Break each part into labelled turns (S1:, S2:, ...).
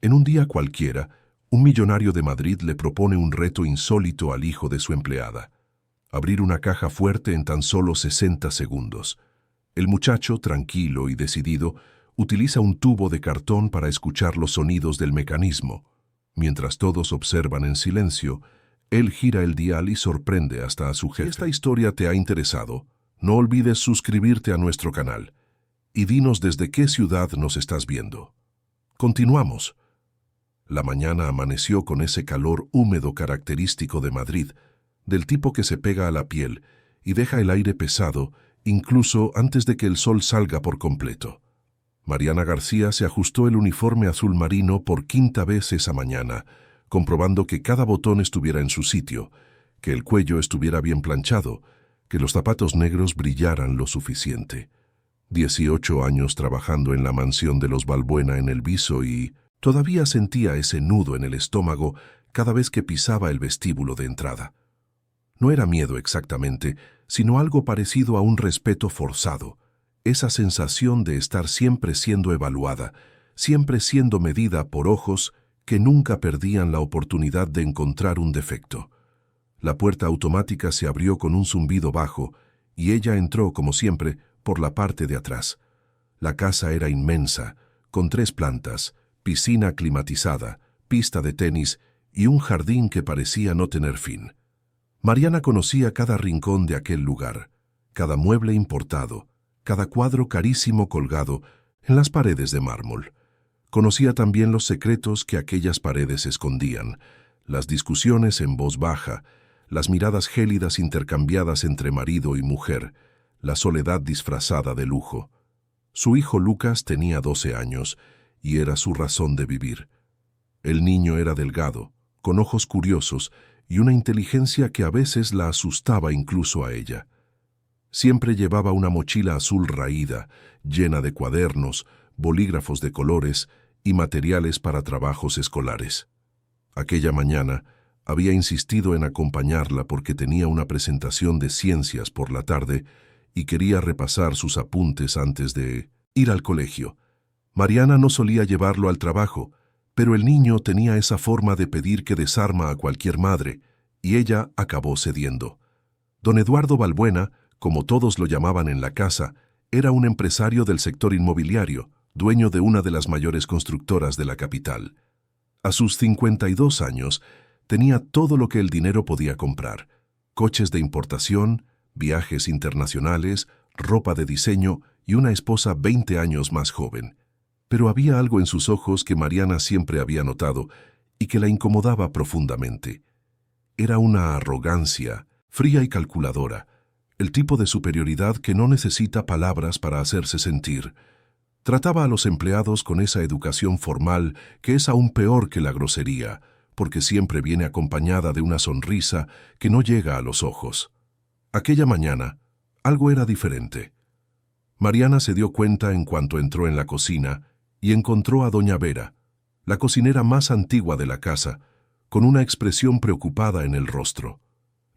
S1: En un día cualquiera, un millonario de Madrid le propone un reto insólito al hijo de su empleada: abrir una caja fuerte en tan solo 60 segundos. El muchacho, tranquilo y decidido, utiliza un tubo de cartón para escuchar los sonidos del mecanismo. Mientras todos observan en silencio, él gira el dial y sorprende hasta a su jefe. Si esta historia te ha interesado, no olvides suscribirte a nuestro canal y dinos desde qué ciudad nos estás viendo. Continuamos. La mañana amaneció con ese calor húmedo característico de Madrid, del tipo que se pega a la piel y deja el aire pesado incluso antes de que el sol salga por completo. Mariana García se ajustó el uniforme azul marino por quinta vez esa mañana, comprobando que cada botón estuviera en su sitio, que el cuello estuviera bien planchado, que los zapatos negros brillaran lo suficiente. 18 años trabajando en la mansión de los Balbuena en El Viso y todavía sentía ese nudo en el estómago cada vez que pisaba el vestíbulo de entrada. No era miedo exactamente, sino algo parecido a un respeto forzado, esa sensación de estar siempre siendo evaluada, siempre siendo medida por ojos que nunca perdían la oportunidad de encontrar un defecto. La puerta automática se abrió con un zumbido bajo y ella entró, como siempre, por la parte de atrás. La casa era inmensa, con 3 plantas, piscina climatizada, pista de tenis y un jardín que parecía no tener fin. Mariana conocía cada rincón de aquel lugar, cada mueble importado, cada cuadro carísimo colgado en las paredes de mármol. Conocía también los secretos que aquellas paredes escondían, las discusiones en voz baja, las miradas gélidas intercambiadas entre marido y mujer, la soledad disfrazada de lujo. Su hijo Lucas tenía 12 años y era su razón de vivir. El niño era delgado, con ojos curiosos y una inteligencia que a veces la asustaba incluso a ella. Siempre llevaba una mochila azul raída, llena de cuadernos, bolígrafos de colores y materiales para trabajos escolares. Aquella mañana había insistido en acompañarla porque tenía una presentación de ciencias por la tarde y quería repasar sus apuntes antes de ir al colegio. Mariana no solía llevarlo al trabajo, pero el niño tenía esa forma de pedir que desarma a cualquier madre, y ella acabó cediendo. Don Eduardo Balbuena, como todos lo llamaban en la casa, era un empresario del sector inmobiliario, dueño de una de las mayores constructoras de la capital. A sus 52 años, tenía todo lo que el dinero podía comprar: coches de importación, viajes internacionales, ropa de diseño y una esposa 20 años más joven. Pero había algo en sus ojos que Mariana siempre había notado y que la incomodaba profundamente. Era una arrogancia, fría y calculadora, el tipo de superioridad que no necesita palabras para hacerse sentir. Trataba a los empleados con esa educación formal que es aún peor que la grosería, porque siempre viene acompañada de una sonrisa que no llega a los ojos. Aquella mañana, algo era diferente. Mariana se dio cuenta en cuanto entró en la cocina y encontró a doña Vera, la cocinera más antigua de la casa, con una expresión preocupada en el rostro.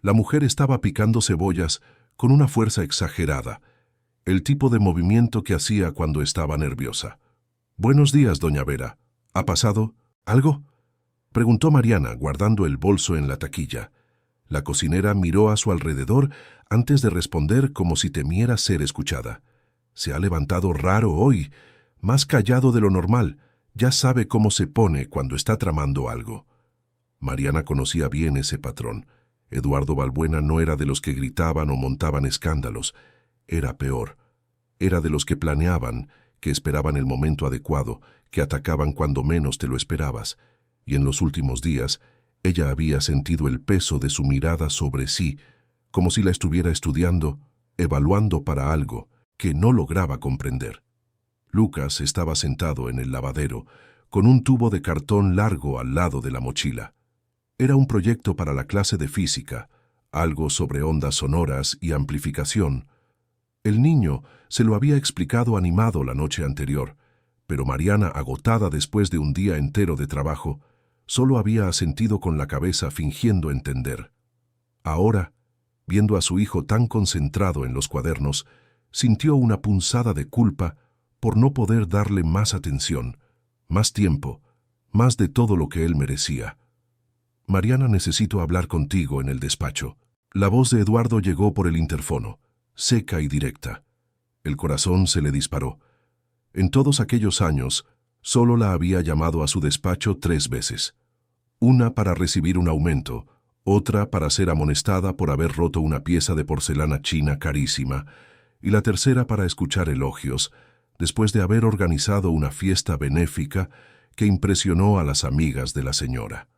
S1: La mujer estaba picando cebollas con una fuerza exagerada, el tipo de movimiento que hacía cuando estaba nerviosa. «Buenos días, doña Vera. ¿Ha pasado algo?», preguntó Mariana, guardando el bolso en la taquilla. La cocinera miró a su alrededor antes de responder, como si temiera ser escuchada. «Se ha levantado raro hoy, más callado de lo normal. Ya sabe cómo se pone cuando está tramando algo». Mariana conocía bien ese patrón. Eduardo Balbuena no era de los que gritaban o montaban escándalos. Era peor. Era de los que planeaban, que esperaban el momento adecuado, que atacaban cuando menos te lo esperabas. Y en los últimos días, ella había sentido el peso de su mirada sobre sí, como si la estuviera estudiando, evaluando para algo que no lograba comprender. Lucas estaba sentado en el lavadero, con un tubo de cartón largo al lado de la mochila. Era un proyecto para la clase de física, algo sobre ondas sonoras y amplificación. El niño se lo había explicado animado la noche anterior, pero Mariana, agotada después de un día entero de trabajo, solo había asentido con la cabeza fingiendo entender. Ahora, viendo a su hijo tan concentrado en los cuadernos, sintió una punzada de culpa por no poder darle más atención, más tiempo, más de todo lo que él merecía. «Mariana, necesito hablar contigo en el despacho». La voz de Eduardo llegó por el interfono, seca y directa. El corazón se le disparó. En todos aquellos años, solo la había llamado a su despacho 3 veces. Una para recibir un aumento, otra para ser amonestada por haber roto una pieza de porcelana china carísima, y la tercera para escuchar elogios, después de haber organizado una fiesta benéfica que impresionó a las amigas de la señora.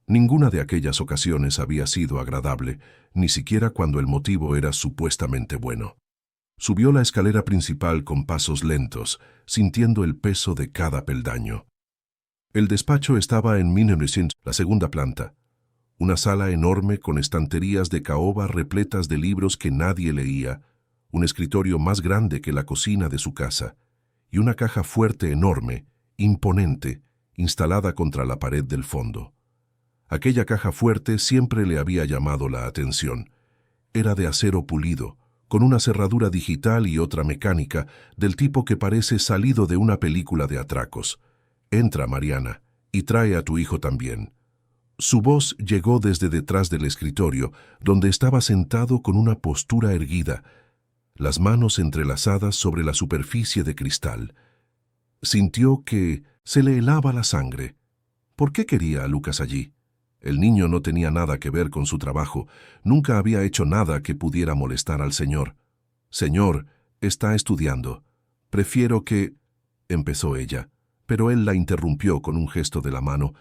S1: Ninguna de aquellas ocasiones había sido agradable, ni siquiera cuando el motivo era supuestamente bueno. Subió la escalera principal con pasos lentos, sintiendo el peso de cada peldaño. El despacho estaba en 1900, la segunda planta. Una sala enorme con estanterías de caoba repletas de libros que nadie leía, un escritorio más grande que la cocina de su casa, y una caja fuerte enorme, imponente, instalada contra la pared del fondo. Aquella caja fuerte siempre le había llamado la atención. Era de acero pulido, con una cerradura digital y otra mecánica, del tipo que parece salido de una película de atracos. «Entra, Mariana, y trae a tu hijo también». Su voz llegó desde detrás del escritorio, donde estaba sentado con una postura erguida, las manos entrelazadas sobre la superficie de cristal. Sintió que se le helaba la sangre. ¿Por qué quería a Lucas allí? El niño no tenía nada que ver con su trabajo, nunca había hecho nada que pudiera molestar al señor. «Señor, está estudiando. Prefiero que...» empezó ella, pero él la interrumpió con un gesto de la mano.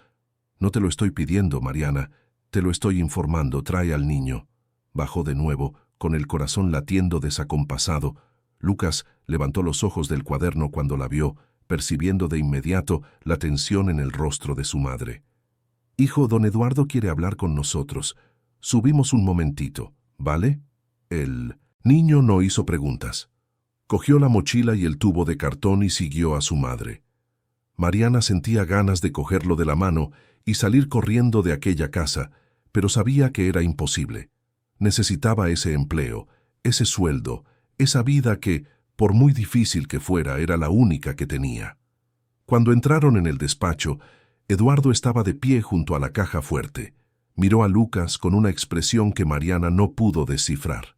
S1: «No te lo estoy pidiendo, Mariana, te lo estoy informando, trae al niño». Bajó de nuevo, con el corazón latiendo desacompasado. Lucas levantó los ojos del cuaderno cuando la vio, percibiendo de inmediato la tensión en el rostro de su madre. «Hijo, don Eduardo quiere hablar con nosotros. Subimos un momentito, ¿vale?» El niño no hizo preguntas. Cogió la mochila y el tubo de cartón y siguió a su madre. Mariana sentía ganas de cogerlo de la mano y salir corriendo de aquella casa, pero sabía que era imposible. Necesitaba ese empleo, ese sueldo, esa vida que, por muy difícil que fuera, era la única que tenía. Cuando entraron en el despacho, Eduardo estaba de pie junto a la caja fuerte. Miró a Lucas con una expresión que Mariana no pudo descifrar.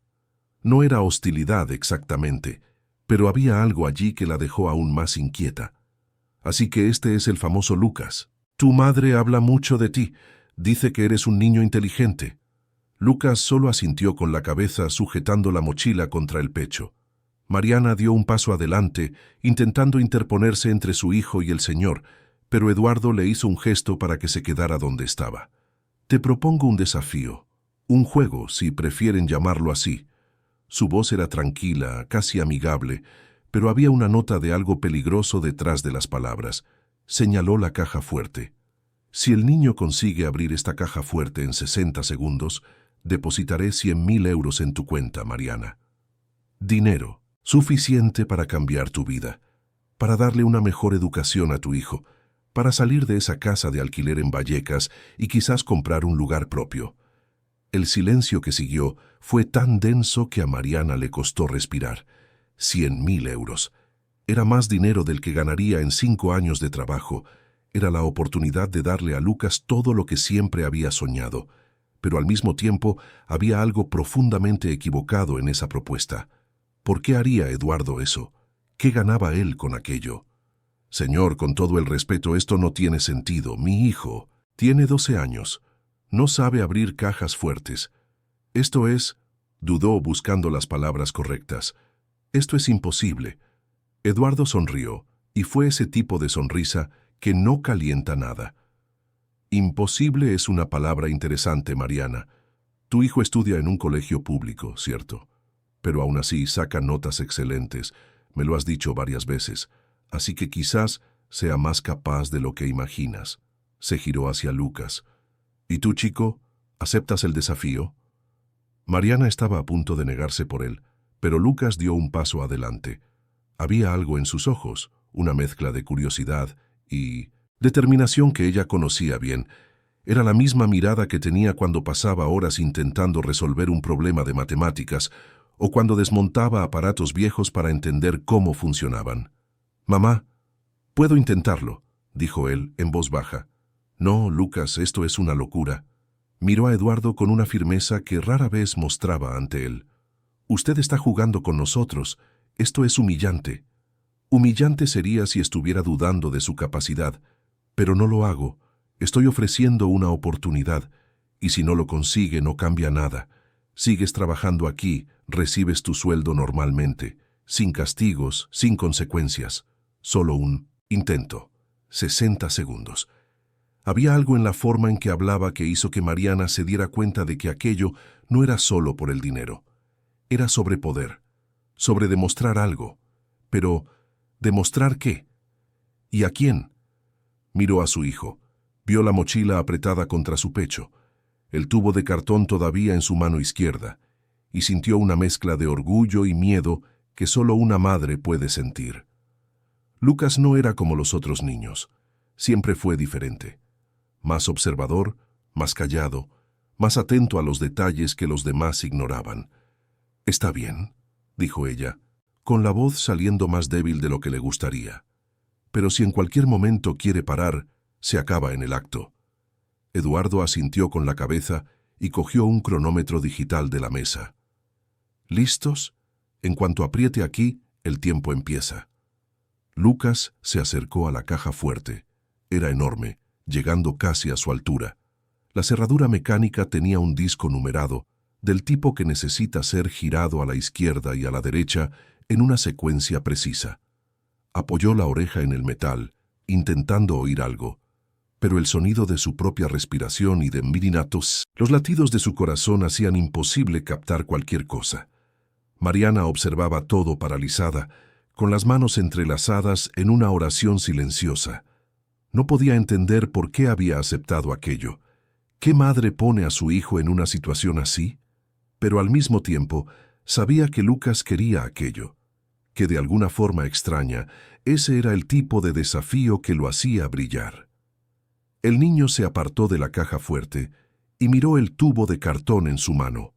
S1: No era hostilidad exactamente, pero había algo allí que la dejó aún más inquieta. «Así que este es el famoso Lucas. Tu madre habla mucho de ti. Dice que eres un niño inteligente». Lucas solo asintió con la cabeza, sujetando la mochila contra el pecho. Mariana dio un paso adelante, intentando interponerse entre su hijo y el señor, pero Eduardo le hizo un gesto para que se quedara donde estaba. «Te propongo un desafío, un juego, si prefieren llamarlo así». Su voz era tranquila, casi amigable, pero había una nota de algo peligroso detrás de las palabras. Señaló la caja fuerte. «Si el niño consigue abrir esta caja fuerte en 60 segundos, depositaré 100.000 euros en tu cuenta, Mariana. Dinero, suficiente para cambiar tu vida, para darle una mejor educación a tu hijo, para salir de esa casa de alquiler en Vallecas y quizás comprar un lugar propio». El silencio que siguió fue tan denso que a Mariana le costó respirar. 100.000 euros. Era más dinero del que ganaría en 5 años de trabajo. Era la oportunidad de darle a Lucas todo lo que siempre había soñado. Pero al mismo tiempo había algo profundamente equivocado en esa propuesta. ¿Por qué haría Eduardo eso? ¿Qué ganaba él con aquello? «Señor, con todo el respeto, esto no tiene sentido. Mi hijo tiene 12 años. No sabe abrir cajas fuertes. Esto es...» dudó buscando las palabras correctas. «Esto es imposible». Eduardo sonrió, y fue ese tipo de sonrisa que no calienta nada. «Imposible es una palabra interesante, Mariana. Tu hijo estudia en un colegio público, ¿cierto? Pero aún así saca notas excelentes, me lo has dicho varias veces, así que quizás sea más capaz de lo que imaginas». Se giró hacia Lucas. «¿Y tú, chico, aceptas el desafío?» Mariana estaba a punto de negarse por él, pero Lucas dio un paso adelante. Había algo en sus ojos, una mezcla de curiosidad y determinación que ella conocía bien. Era la misma mirada que tenía cuando pasaba horas intentando resolver un problema de matemáticas o cuando desmontaba aparatos viejos para entender cómo funcionaban. «Mamá, puedo intentarlo», dijo él en voz baja. No, Lucas, esto es una locura. Miró a Eduardo con una firmeza que rara vez mostraba ante él. Usted está jugando con nosotros. Esto es humillante. Humillante sería si estuviera dudando de su capacidad, pero no lo hago. Estoy ofreciendo una oportunidad, y si no lo consigue no cambia nada. Sigues trabajando aquí, recibes tu sueldo normalmente, sin castigos, sin consecuencias. Solo un intento. 60 segundos. Había algo en la forma en que hablaba que hizo que Mariana se diera cuenta de que aquello no era solo por el dinero. Era sobre poder, sobre demostrar algo. Pero, ¿demostrar qué? ¿Y a quién? Miró a su hijo. Vio la mochila apretada contra su pecho, el tubo de cartón todavía en su mano izquierda, y sintió una mezcla de orgullo y miedo que solo una madre puede sentir. Lucas no era como los otros niños. Siempre fue diferente. Más observador, más callado, más atento a los detalles que los demás ignoraban. «Está bien», dijo ella, con la voz saliendo más débil de lo que le gustaría. «Pero si en cualquier momento quiere parar, se acaba en el acto». Eduardo asintió con la cabeza y cogió un cronómetro digital de la mesa. «¿Listos? En cuanto apriete aquí, el tiempo empieza». Lucas se acercó a la caja fuerte. Era enorme, llegando casi a su altura. La cerradura mecánica tenía un disco numerado, del tipo que necesita ser girado a la izquierda y a la derecha en una secuencia precisa. Apoyó la oreja en el metal, intentando oír algo, pero el sonido de su propia respiración y de mirinatos, los latidos de su corazón hacían imposible captar cualquier cosa. Mariana observaba todo paralizada, con las manos entrelazadas en una oración silenciosa. No podía entender por qué había aceptado aquello. ¿Qué madre pone a su hijo en una situación así? Pero al mismo tiempo, sabía que Lucas quería aquello, que de alguna forma extraña, ese era el tipo de desafío que lo hacía brillar. El niño se apartó de la caja fuerte y miró el tubo de cartón en su mano.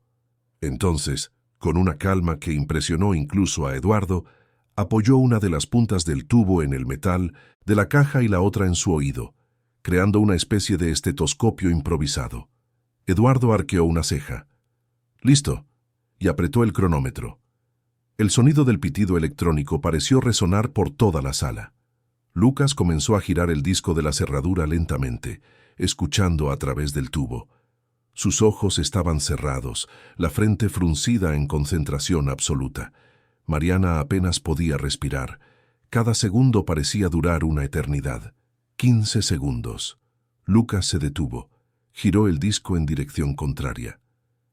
S1: Entonces, con una calma que impresionó incluso a Eduardo, apoyó una de las puntas del tubo en el metal de la caja y la otra en su oído, creando una especie de estetoscopio improvisado. Eduardo arqueó una ceja. «Listo», y apretó el cronómetro. El sonido del pitido electrónico pareció resonar por toda la sala. Lucas comenzó a girar el disco de la cerradura lentamente, escuchando a través del tubo. Sus ojos estaban cerrados, la frente fruncida en concentración absoluta. Mariana apenas podía respirar. Cada segundo parecía durar una eternidad. 15 segundos. Lucas se detuvo. Giró el disco en dirección contraria.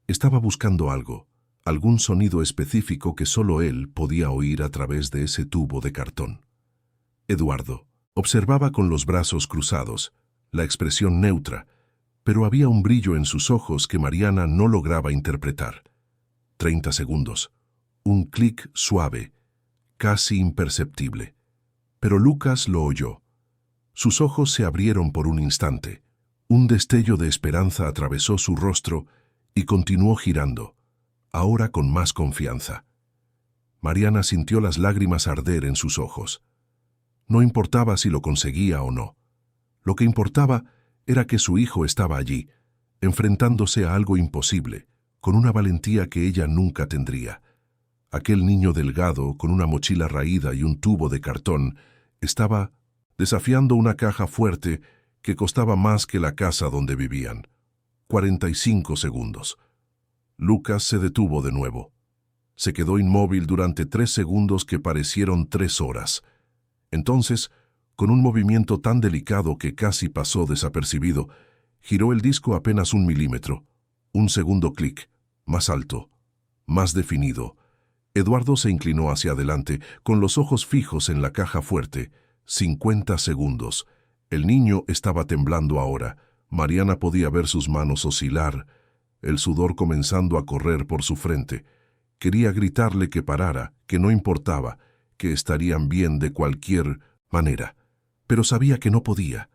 S1: Estaba buscando algo, algún sonido específico que solo él podía oír a través de ese tubo de cartón. Eduardo observaba con los brazos cruzados, la expresión neutra, pero había un brillo en sus ojos que Mariana no lograba interpretar. 30 segundos. Un clic suave, casi imperceptible. Pero Lucas lo oyó. Sus ojos se abrieron por un instante. Un destello de esperanza atravesó su rostro y continuó girando, ahora con más confianza. Mariana sintió las lágrimas arder en sus ojos. No importaba si lo conseguía o no. Lo que importaba era que su hijo estaba allí, enfrentándose a algo imposible, con una valentía que ella nunca tendría. Aquel niño delgado, con una mochila raída y un tubo de cartón, estaba desafiando una caja fuerte que costaba más que la casa donde vivían. 45 segundos. Lucas se detuvo de nuevo. Se quedó inmóvil durante 3 segundos que parecieron 3 horas. Entonces, con un movimiento tan delicado que casi pasó desapercibido, giró el disco apenas 1 milímetro. Un segundo clic, más alto, más definido. Eduardo se inclinó hacia adelante, con los ojos fijos en la caja fuerte. 50 segundos. El niño estaba temblando ahora. Mariana podía ver sus manos oscilar, el sudor comenzando a correr por su frente. Quería gritarle que parara, que no importaba, que estarían bien de cualquier manera, pero sabía que no podía.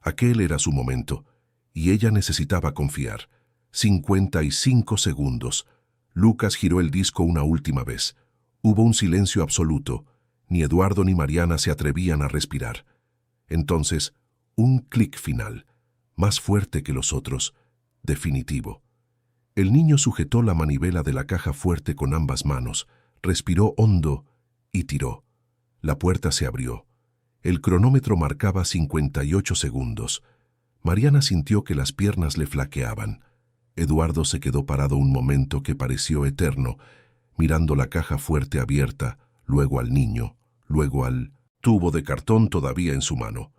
S1: Aquel era su momento, y ella necesitaba confiar. 55 segundos. Lucas giró el disco una última vez. Hubo un silencio absoluto. Ni Eduardo ni Mariana se atrevían a respirar. Entonces, un clic final, más fuerte que los otros, definitivo. El niño sujetó la manivela de la caja fuerte con ambas manos, respiró hondo y tiró. La puerta se abrió. El cronómetro marcaba 58 segundos. Mariana sintió que las piernas le flaqueaban. Eduardo se quedó parado un momento que pareció eterno, mirando la caja fuerte abierta, luego al niño, luego al tubo de cartón todavía en su mano.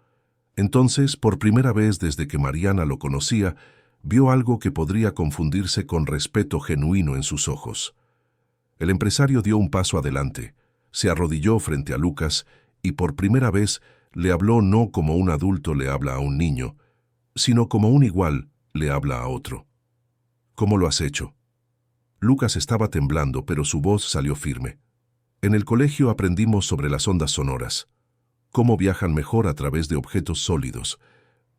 S1: Entonces, por primera vez desde que Mariana lo conocía, vio algo que podría confundirse con respeto genuino en sus ojos. El empresario dio un paso adelante, se arrodilló frente a Lucas y por primera vez le habló no como un adulto le habla a un niño, sino como un igual le habla a otro. ¿Cómo lo has hecho? Lucas estaba temblando, pero su voz salió firme. En el colegio aprendimos sobre las ondas sonoras, cómo viajan mejor a través de objetos sólidos.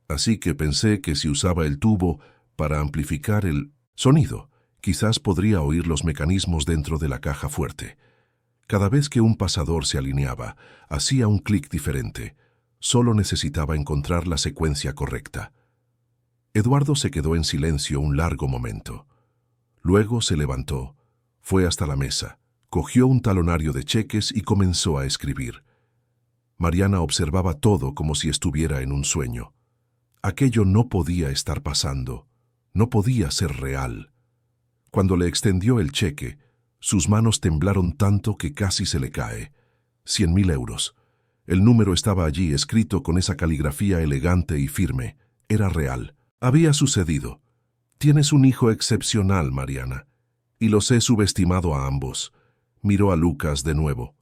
S1: Así que pensé que si usaba el tubo para amplificar el sonido, quizás podría oír los mecanismos dentro de la caja fuerte. Cada vez que un pasador se alineaba, hacía un clic diferente. Solo necesitaba encontrar la secuencia correcta. Eduardo se quedó en silencio un largo momento. Luego se levantó, fue hasta la mesa, cogió un talonario de cheques y comenzó a escribir. Mariana observaba todo como si estuviera en un sueño. Aquello no podía estar pasando, no podía ser real. Cuando le extendió el cheque, sus manos temblaron tanto que casi se le cae. 100.000 euros. El número estaba allí, escrito con esa caligrafía elegante y firme. Era real. Había sucedido. Tienes un hijo excepcional, Mariana, y los he subestimado a ambos. Miró a Lucas de nuevo.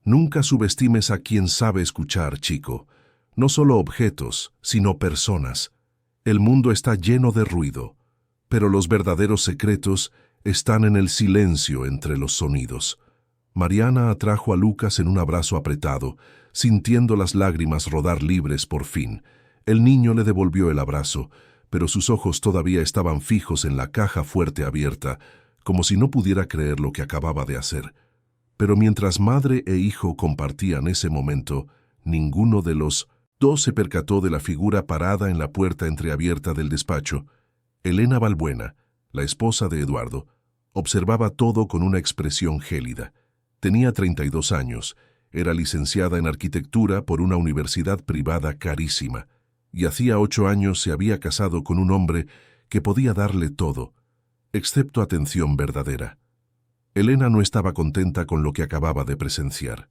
S1: Nunca subestimes a quien sabe escuchar, chico. No solo objetos, sino personas. El mundo está lleno de ruido, pero los verdaderos secretos están en el silencio entre los sonidos. Mariana atrajo a Lucas en un abrazo apretado, sintiendo las lágrimas rodar libres por fin. El niño le devolvió el abrazo, pero sus ojos todavía estaban fijos en la caja fuerte abierta, como si no pudiera creer lo que acababa de hacer. Pero mientras madre e hijo compartían ese momento, ninguno de los dos se percató de la figura parada en la puerta entreabierta del despacho. Elena Balbuena, la esposa de Eduardo, observaba todo con una expresión gélida. Tenía 32 años, era licenciada en arquitectura por una universidad privada carísima, y hacía 8 años se había casado con un hombre que podía darle todo, excepto atención verdadera. Elena no estaba contenta con lo que acababa de presenciar.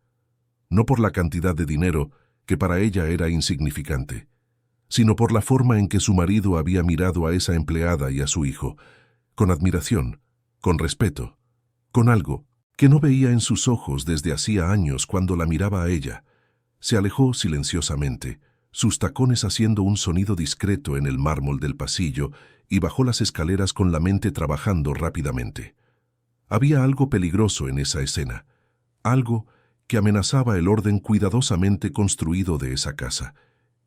S1: No por la cantidad de dinero, que para ella era insignificante, sino por la forma en que su marido había mirado a esa empleada y a su hijo, con admiración, con respeto, con algo que no veía en sus ojos desde hacía años cuando la miraba a ella. Se alejó silenciosamente, sus tacones haciendo un sonido discreto en el mármol del pasillo, y bajó las escaleras con la mente trabajando rápidamente. Había algo peligroso en esa escena, algo que amenazaba el orden cuidadosamente construido de esa casa,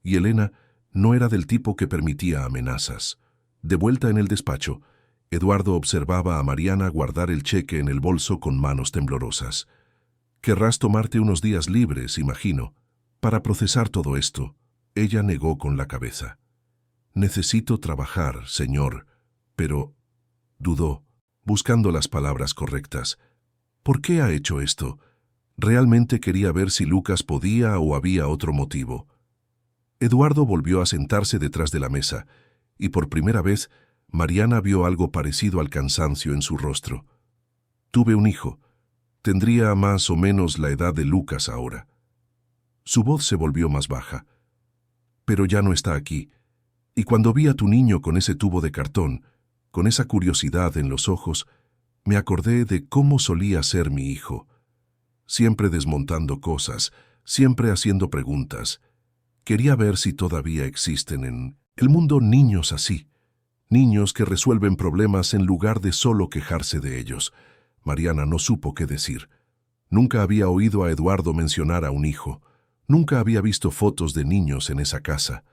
S1: y Elena no era del tipo que permitía amenazas. De vuelta en el despacho, Eduardo observaba a Mariana guardar el cheque en el bolso con manos temblorosas. «Querrás tomarte unos días libres, imagino, para procesar todo esto». Ella negó con la cabeza. «Necesito trabajar, señor», pero dudó, buscando las palabras correctas. ¿Por qué ha hecho esto? Realmente quería ver si Lucas podía o había otro motivo. Eduardo volvió a sentarse detrás de la mesa, y por primera vez Mariana vio algo parecido al cansancio en su rostro. «Tuve un hijo. Tendría más o menos la edad de Lucas ahora». Su voz se volvió más baja. «Pero ya no está aquí. Y cuando vi a tu niño con ese tubo de cartón, con esa curiosidad en los ojos, me acordé de cómo solía ser mi hijo. Siempre desmontando cosas, siempre haciendo preguntas. Quería ver si todavía existen en el mundo niños así. Niños que resuelven problemas en lugar de solo quejarse de ellos». Mariana no supo qué decir. Nunca había oído a Eduardo mencionar a un hijo. Nunca había visto fotos de niños en esa casa.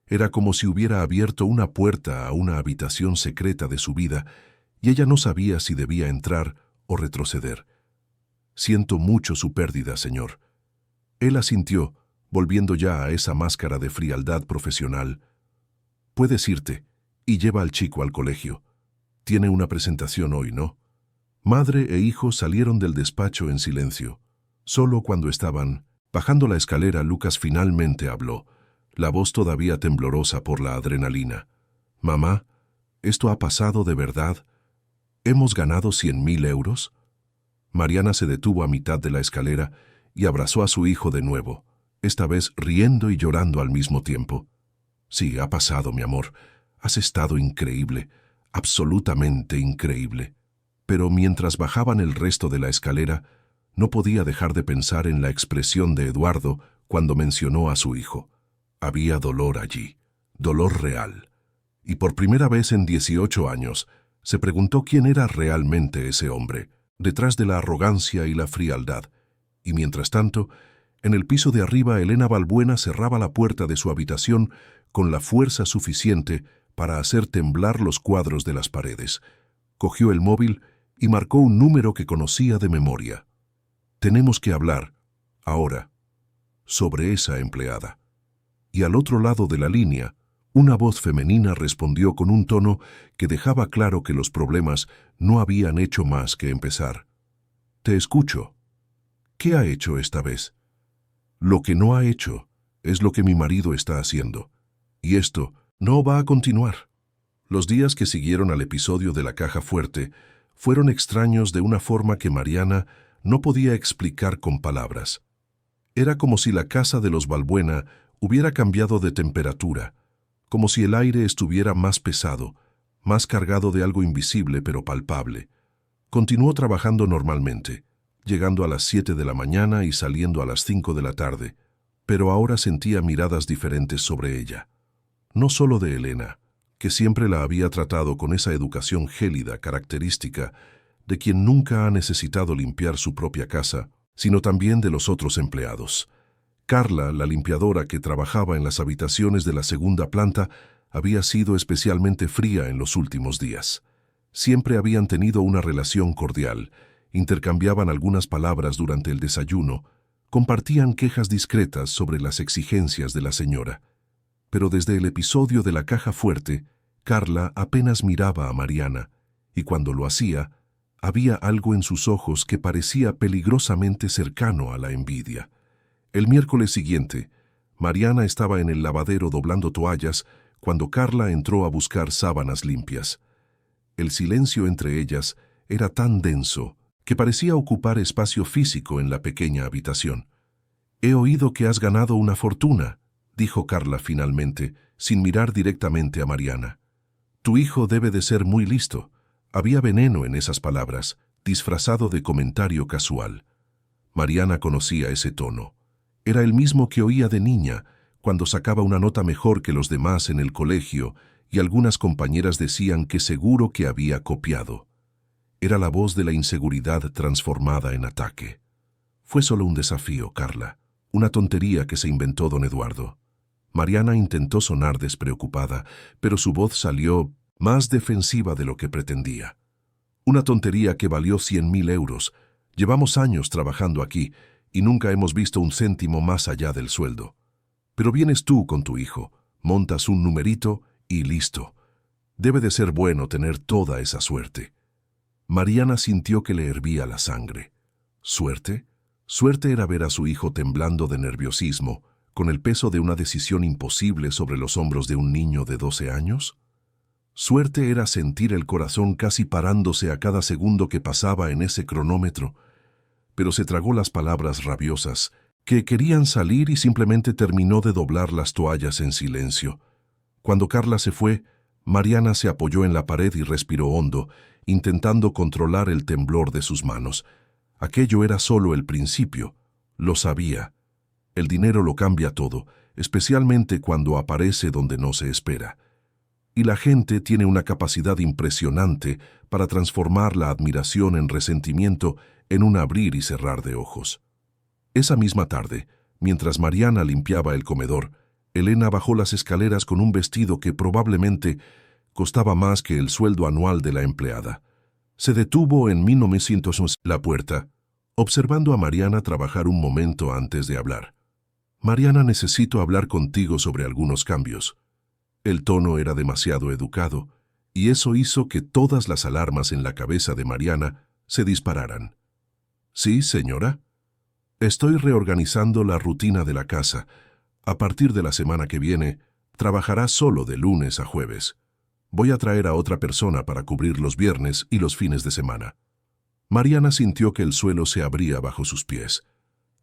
S1: Era como si hubiera abierto una puerta a una habitación secreta de su vida, y ella no sabía si debía entrar o retroceder. «Siento mucho su pérdida, señor». Él asintió, volviendo ya a esa máscara de frialdad profesional. «Puedes irte, y lleva al chico al colegio. Tiene una presentación hoy, ¿no?» Madre e hijo salieron del despacho en silencio. Solo cuando estaban bajando la escalera, Lucas finalmente habló, la voz todavía temblorosa por la adrenalina. «Mamá, ¿esto ha pasado de verdad? ¿Hemos ganado 100.000 euros?» Mariana se detuvo a mitad de la escalera y abrazó a su hijo de nuevo, esta vez riendo y llorando al mismo tiempo. «Sí, ha pasado, mi amor. Has estado increíble, absolutamente increíble». Pero mientras bajaban el resto de la escalera, no podía dejar de pensar en la expresión de Eduardo cuando mencionó a su hijo. Había dolor allí, dolor real. Y por primera vez en 18 años, se preguntó quién era realmente ese hombre, detrás de la arrogancia y la frialdad. Y mientras tanto, en el piso de arriba, Elena Balbuena cerraba la puerta de su habitación con la fuerza suficiente para hacer temblar los cuadros de las paredes. Cogió el móvil y marcó un número que conocía de memoria. «Tenemos que hablar, ahora, sobre esa empleada». Y al otro lado de la línea, una voz femenina respondió con un tono que dejaba claro que los problemas no habían hecho más que empezar. «Te escucho. ¿Qué ha hecho esta vez?» «Lo que no ha hecho es lo que mi marido está haciendo. Y esto no va a continuar». Los días que siguieron al episodio de la caja fuerte fueron extraños de una forma que Mariana no podía explicar con palabras. Era como si la casa de los Balbuena hubiera cambiado de temperatura, como si el aire estuviera más pesado, más cargado de algo invisible pero palpable. Continuó trabajando normalmente, llegando a las 7 de la mañana y saliendo a las 5 de la tarde, pero ahora sentía miradas diferentes sobre ella. No solo de Elena, que siempre la había tratado con esa educación gélida característica de quien nunca ha necesitado limpiar su propia casa, sino también de los otros empleados. Carla, la limpiadora que trabajaba en las habitaciones de la segunda planta, había sido especialmente fría en los últimos días. Siempre habían tenido una relación cordial, intercambiaban algunas palabras durante el desayuno, compartían quejas discretas sobre las exigencias de la señora. Pero desde el episodio de la caja fuerte, Carla apenas miraba a Mariana, y cuando lo hacía, había algo en sus ojos que parecía peligrosamente cercano a la envidia. El miércoles siguiente, Mariana estaba en el lavadero doblando toallas cuando Carla entró a buscar sábanas limpias. El silencio entre ellas era tan denso que parecía ocupar espacio físico en la pequeña habitación. «He oído que has ganado una fortuna», dijo Carla finalmente, sin mirar directamente a Mariana. «Tu hijo debe de ser muy listo». Había veneno en esas palabras, disfrazado de comentario casual. Mariana conocía ese tono. Era el mismo que oía de niña, cuando sacaba una nota mejor que los demás en el colegio, y algunas compañeras decían que seguro que había copiado. Era la voz de la inseguridad transformada en ataque. «Fue solo un desafío, Carla, una tontería que se inventó don Eduardo». Mariana intentó sonar despreocupada, pero su voz salió más defensiva de lo que pretendía. «Una tontería que valió 100.000 euros. Llevamos años trabajando aquí y nunca hemos visto un céntimo más allá del sueldo. Pero vienes tú con tu hijo, montas un numerito y listo. Debe de ser bueno tener toda esa suerte». Mariana sintió que le hervía la sangre. ¿Suerte? Suerte era ver a su hijo temblando de nerviosismo, con el peso de una decisión imposible sobre los hombros de un niño de 12 años. Suerte era sentir el corazón casi parándose a cada segundo que pasaba en ese cronómetro, pero se tragó las palabras rabiosas, que querían salir y simplemente terminó de doblar las toallas en silencio. Cuando Carla se fue, Mariana se apoyó en la pared y respiró hondo, intentando controlar el temblor de sus manos. Aquello era solo el principio, lo sabía. El dinero lo cambia todo, especialmente cuando aparece donde no se espera. Y la gente tiene una capacidad impresionante para transformar la admiración en resentimiento en un abrir y cerrar de ojos. Esa misma tarde, mientras Mariana limpiaba el comedor, Elena bajó las escaleras con un vestido que probablemente costaba más que el sueldo anual de la empleada. Se detuvo en 1900 la puerta, observando a Mariana trabajar un momento antes de hablar. Mariana, necesito hablar contigo sobre algunos cambios. El tono era demasiado educado, y eso hizo que todas las alarmas en la cabeza de Mariana se dispararan. Sí, señora. Estoy reorganizando la rutina de la casa. A partir de la semana que viene, trabajará solo de lunes a jueves. Voy a traer a otra persona para cubrir los viernes y los fines de semana. Mariana sintió que el suelo se abría bajo sus pies.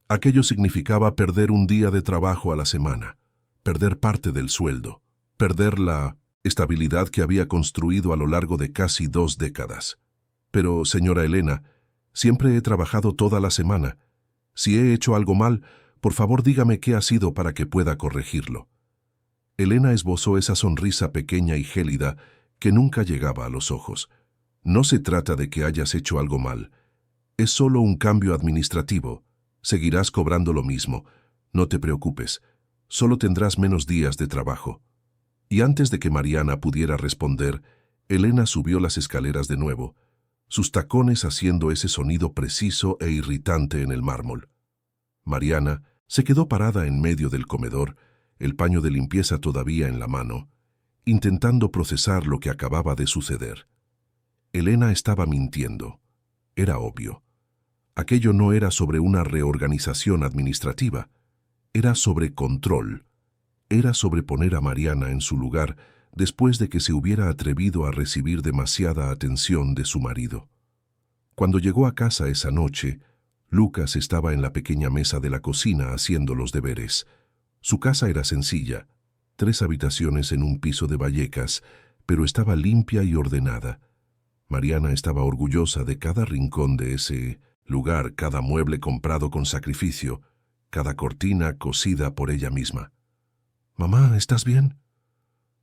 S1: Aquello significaba perder un día de trabajo a la semana, perder parte del sueldo, perder la estabilidad que había construido a lo largo de casi 2 décadas. Pero, señora Elena, siempre he trabajado toda la semana. Si he hecho algo mal, por favor dígame qué ha sido para que pueda corregirlo. Elena esbozó esa sonrisa pequeña y gélida que nunca llegaba a los ojos. No se trata de que hayas hecho algo mal. Es solo un cambio administrativo. Seguirás cobrando lo mismo. No te preocupes. Solo tendrás menos días de trabajo. Y antes de que Mariana pudiera responder, Elena subió las escaleras de nuevo, sus tacones haciendo ese sonido preciso e irritante en el mármol. Mariana se quedó parada en medio del comedor, el paño de limpieza todavía en la mano, intentando procesar lo que acababa de suceder. Elena estaba mintiendo. Era obvio. Aquello no era sobre una reorganización administrativa. Era sobre control. Era sobre poner a Mariana en su lugar después de que se hubiera atrevido a recibir demasiada atención de su marido. Cuando llegó a casa esa noche, Lucas estaba en la pequeña mesa de la cocina haciendo los deberes. Su casa era sencilla, 3 habitaciones en un piso de Vallecas, pero estaba limpia y ordenada. Mariana estaba orgullosa de cada rincón de ese lugar, cada mueble comprado con sacrificio, cada cortina cosida por ella misma. «Mamá, ¿estás bien?»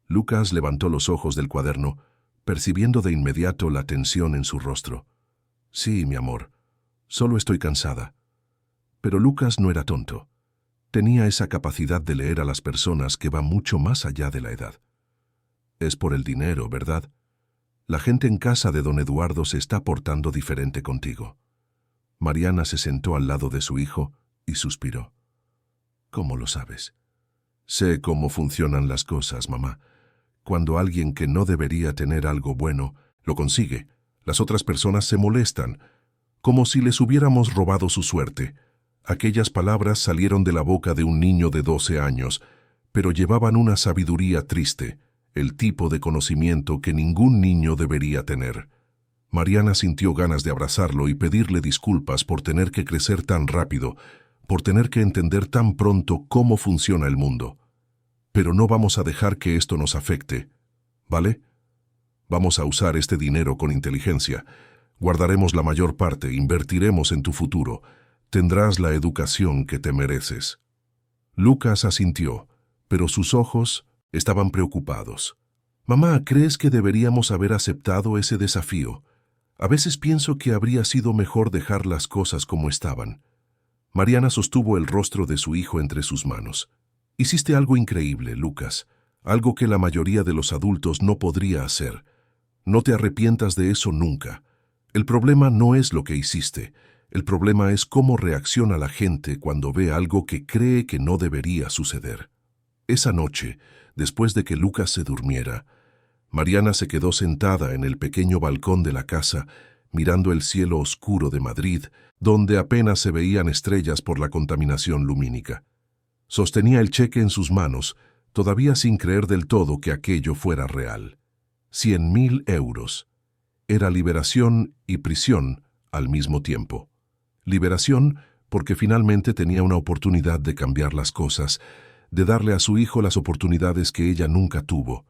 S1: Lucas levantó los ojos del cuaderno, percibiendo de inmediato la tensión en su rostro. «Sí, mi amor, solo estoy cansada». Pero Lucas no era tonto. Tenía esa capacidad de leer a las personas que va mucho más allá de la edad. «Es por el dinero, ¿verdad? La gente en casa de don Eduardo se está portando diferente contigo». Mariana se sentó al lado de su hijo y suspiró. «¿Cómo lo sabes?» «Sé cómo funcionan las cosas, mamá. Cuando alguien que no debería tener algo bueno lo consigue, las otras personas se molestan, como si les hubiéramos robado su suerte». Aquellas palabras salieron de la boca de un niño de 12 años, pero llevaban una sabiduría triste, el tipo de conocimiento que ningún niño debería tener. Mariana sintió ganas de abrazarlo y pedirle disculpas por tener que crecer tan rápido, por tener que entender tan pronto cómo funciona el mundo. Pero no vamos a dejar que esto nos afecte, ¿vale? Vamos a usar este dinero con inteligencia. Guardaremos la mayor parte, invertiremos en tu futuro. Tendrás la educación que te mereces. Lucas asintió, pero sus ojos estaban preocupados. Mamá, ¿crees que deberíamos haber aceptado ese desafío? A veces pienso que habría sido mejor dejar las cosas como estaban. Mariana sostuvo el rostro de su hijo entre sus manos. Hiciste algo increíble, Lucas, algo que la mayoría de los adultos no podría hacer. No te arrepientas de eso nunca. El problema no es lo que hiciste. El problema es cómo reacciona la gente cuando ve algo que cree que no debería suceder. Esa noche, después de que Lucas se durmiera, Mariana se quedó sentada en el pequeño balcón de la casa, mirando el cielo oscuro de Madrid, donde apenas se veían estrellas por la contaminación lumínica. Sostenía el cheque en sus manos, todavía sin creer del todo que aquello fuera real. 100.000 euros. Era liberación y prisión al mismo tiempo. Liberación porque finalmente tenía una oportunidad de cambiar las cosas, de darle a su hijo las oportunidades que ella nunca tuvo.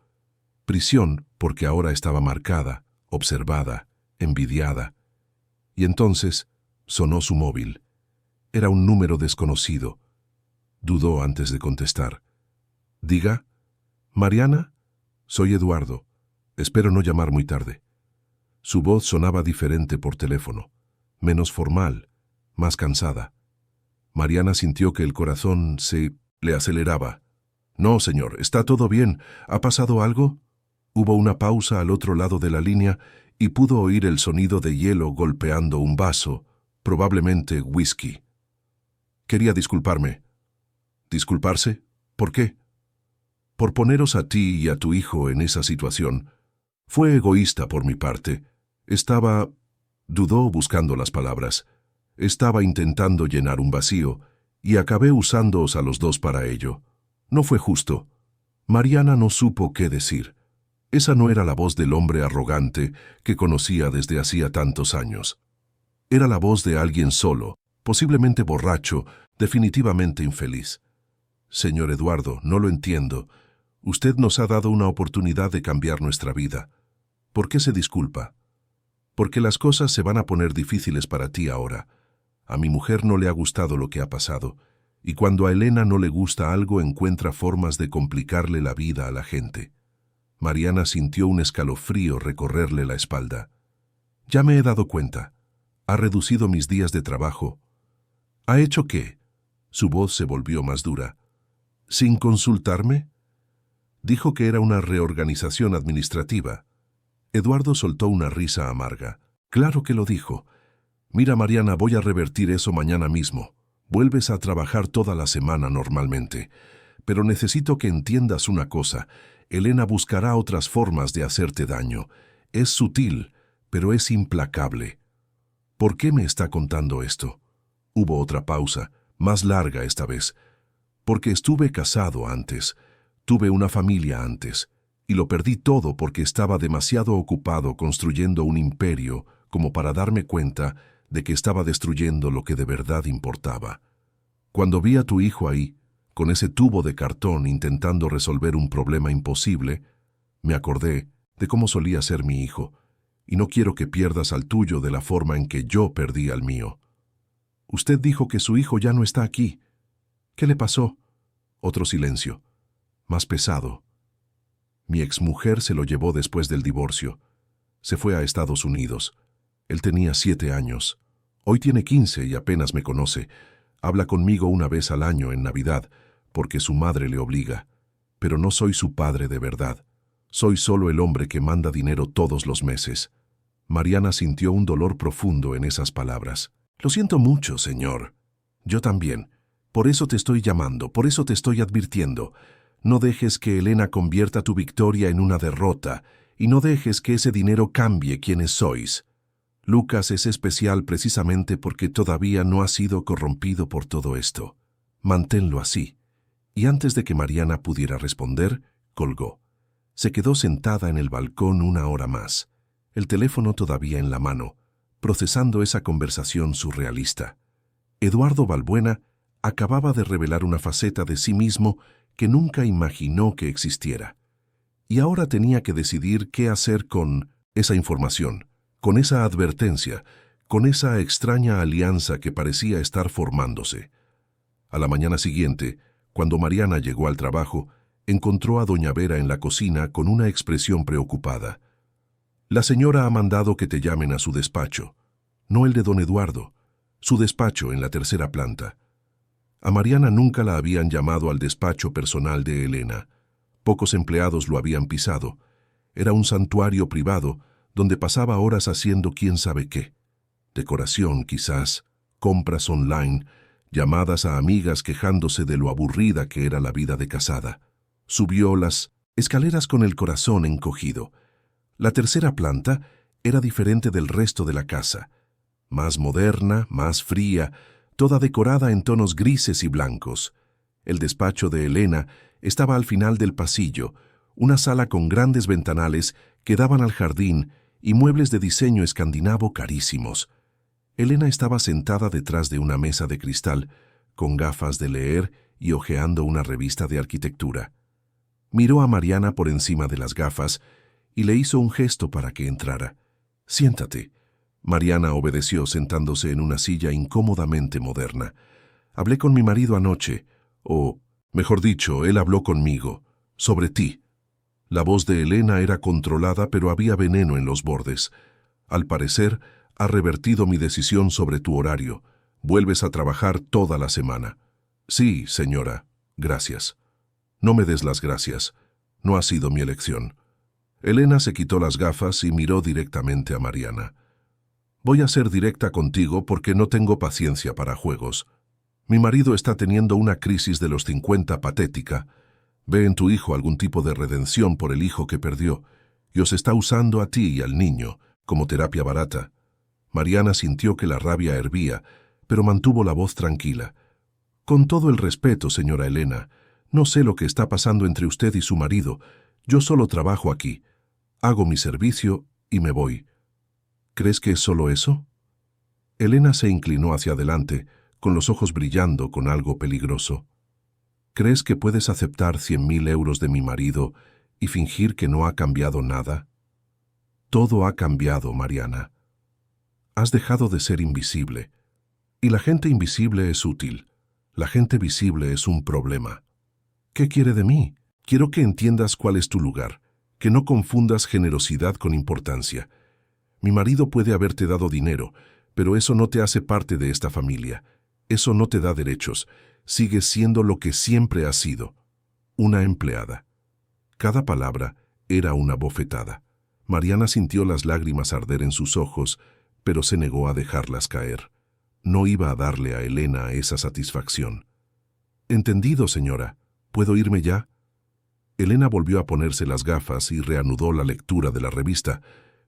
S1: Prisión porque ahora estaba marcada, observada, envidiada. Y entonces sonó su móvil. Era un número desconocido. Dudó antes de contestar. «Diga, Mariana, soy Eduardo. Espero no llamar muy tarde». Su voz sonaba diferente por teléfono, menos formal, más cansada. Mariana sintió que el corazón se le aceleraba. «No, señor, está todo bien. ¿Ha pasado algo?» Hubo una pausa al otro lado de la línea y pudo oír el sonido de hielo golpeando un vaso, probablemente whisky. «Quería disculparme». ¿Disculparse? ¿Por qué? Por poneros a ti y a tu hijo en esa situación. Fue egoísta por mi parte. Dudó buscando las palabras. Estaba intentando llenar un vacío, y acabé usándoos a los dos para ello. No fue justo. Mariana no supo qué decir. Esa no era la voz del hombre arrogante que conocía desde hacía tantos años. Era la voz de alguien solo, posiblemente borracho, definitivamente infeliz. Señor Eduardo, no lo entiendo. Usted nos ha dado una oportunidad de cambiar nuestra vida. ¿Por qué se disculpa? Porque las cosas se van a poner difíciles para ti ahora. A mi mujer no le ha gustado lo que ha pasado, y cuando a Elena no le gusta algo encuentra formas de complicarle la vida a la gente. Mariana sintió un escalofrío recorrerle la espalda. Ya me he dado cuenta. Ha reducido mis días de trabajo. ¿Ha hecho qué? Su voz se volvió más dura. ¿Sin consultarme? Dijo que era una reorganización administrativa. Eduardo soltó una risa amarga. Claro que lo dijo. Mira, Mariana, voy a revertir eso mañana mismo. Vuelves a trabajar toda la semana normalmente. Pero necesito que entiendas una cosa. Elena buscará otras formas de hacerte daño. Es sutil, pero es implacable. ¿Por qué me está contando esto? Hubo otra pausa, más larga esta vez. Porque estuve casado antes. Tuve una familia antes. Y lo perdí todo porque estaba demasiado ocupado construyendo un imperio como para darme cuenta de que estaba destruyendo lo que de verdad importaba. Cuando vi a tu hijo ahí, con ese tubo de cartón intentando resolver un problema imposible, me acordé de cómo solía ser mi hijo, y no quiero que pierdas al tuyo de la forma en que yo perdí al mío. Usted dijo que su hijo ya no está aquí. ¿Qué le pasó? Otro silencio, más pesado. Mi exmujer se lo llevó después del divorcio. Se fue a Estados Unidos. Él tenía 7 años. Hoy tiene 15 y apenas me conoce. Habla conmigo una vez al año en Navidad, porque su madre le obliga. Pero no soy su padre de verdad. Soy solo el hombre que manda dinero todos los meses. Mariana sintió un dolor profundo en esas palabras. Lo siento mucho, señor. Yo también. Por eso te estoy llamando, por eso te estoy advirtiendo. No dejes que Elena convierta tu victoria en una derrota, y no dejes que ese dinero cambie quiénes sois. Lucas es especial precisamente porque todavía no ha sido corrompido por todo esto. Manténlo así. Y antes de que Mariana pudiera responder, colgó. Se quedó sentada en el balcón 1 hora más, el teléfono todavía en la mano, procesando esa conversación surrealista. Eduardo Balbuena acababa de revelar una faceta de sí mismo que nunca imaginó que existiera. Y ahora tenía que decidir qué hacer con esa información, con esa advertencia, con esa extraña alianza que parecía estar formándose. A la mañana siguiente, cuando Mariana llegó al trabajo, encontró a doña Vera en la cocina con una expresión preocupada. La señora ha mandado que te llamen a su despacho. No el de don Eduardo, su despacho en la 3ª planta. A Mariana nunca la habían llamado al despacho personal de Elena. Pocos empleados lo habían pisado. Era un santuario privado donde pasaba horas haciendo quién sabe qué. Decoración, quizás, compras online, llamadas a amigas quejándose de lo aburrida que era la vida de casada. Subió las escaleras con el corazón encogido. La 3ª planta era diferente del resto de la casa. Más moderna, más fría, toda decorada en tonos grises y blancos. El despacho de Elena estaba al final del pasillo, una sala con grandes ventanales que daban al jardín y muebles de diseño escandinavo carísimos. Elena estaba sentada detrás de una mesa de cristal, con gafas de leer y hojeando una revista de arquitectura. Miró a Mariana por encima de las gafas y le hizo un gesto para que entrara. «Siéntate». Mariana obedeció sentándose en una silla incómodamente moderna. «Hablé con mi marido anoche, o, mejor dicho, él habló conmigo, sobre ti». La voz de Elena era controlada, pero había veneno en los bordes. «Al parecer, ha revertido mi decisión sobre tu horario. Vuelves a trabajar toda la semana». «Sí, señora. Gracias». «No me des las gracias. No ha sido mi elección». Elena se quitó las gafas y miró directamente a Mariana. «Voy a ser directa contigo porque no tengo paciencia para juegos. Mi marido está teniendo una crisis de los 50 patética. Ve en tu hijo algún tipo de redención por el hijo que perdió, y os está usando a ti y al niño como terapia barata. Mariana sintió que la rabia hervía, pero mantuvo la voz tranquila. Con todo el respeto, señora Elena, no sé lo que está pasando entre usted y su marido. Yo solo trabajo aquí. Hago mi servicio y me voy. ¿Crees que es solo eso? Elena se inclinó hacia adelante, con los ojos brillando con algo peligroso. ¿Crees que puedes aceptar 100.000 euros de mi marido y fingir que no ha cambiado nada? Todo ha cambiado, Mariana. Has dejado de ser invisible. Y la gente invisible es útil. La gente visible es un problema. ¿Qué quiere de mí? Quiero que entiendas cuál es tu lugar, que no confundas generosidad con importancia. Mi marido puede haberte dado dinero, pero eso no te hace parte de esta familia. Eso no te da derechos. Sigues siendo lo que siempre has sido, una empleada. Cada palabra era una bofetada. Mariana sintió las lágrimas arder en sus ojos, pero se negó a dejarlas caer. No iba a darle a Elena esa satisfacción. «Entendido, señora. ¿Puedo irme ya?» Elena volvió a ponerse las gafas y reanudó la lectura de la revista,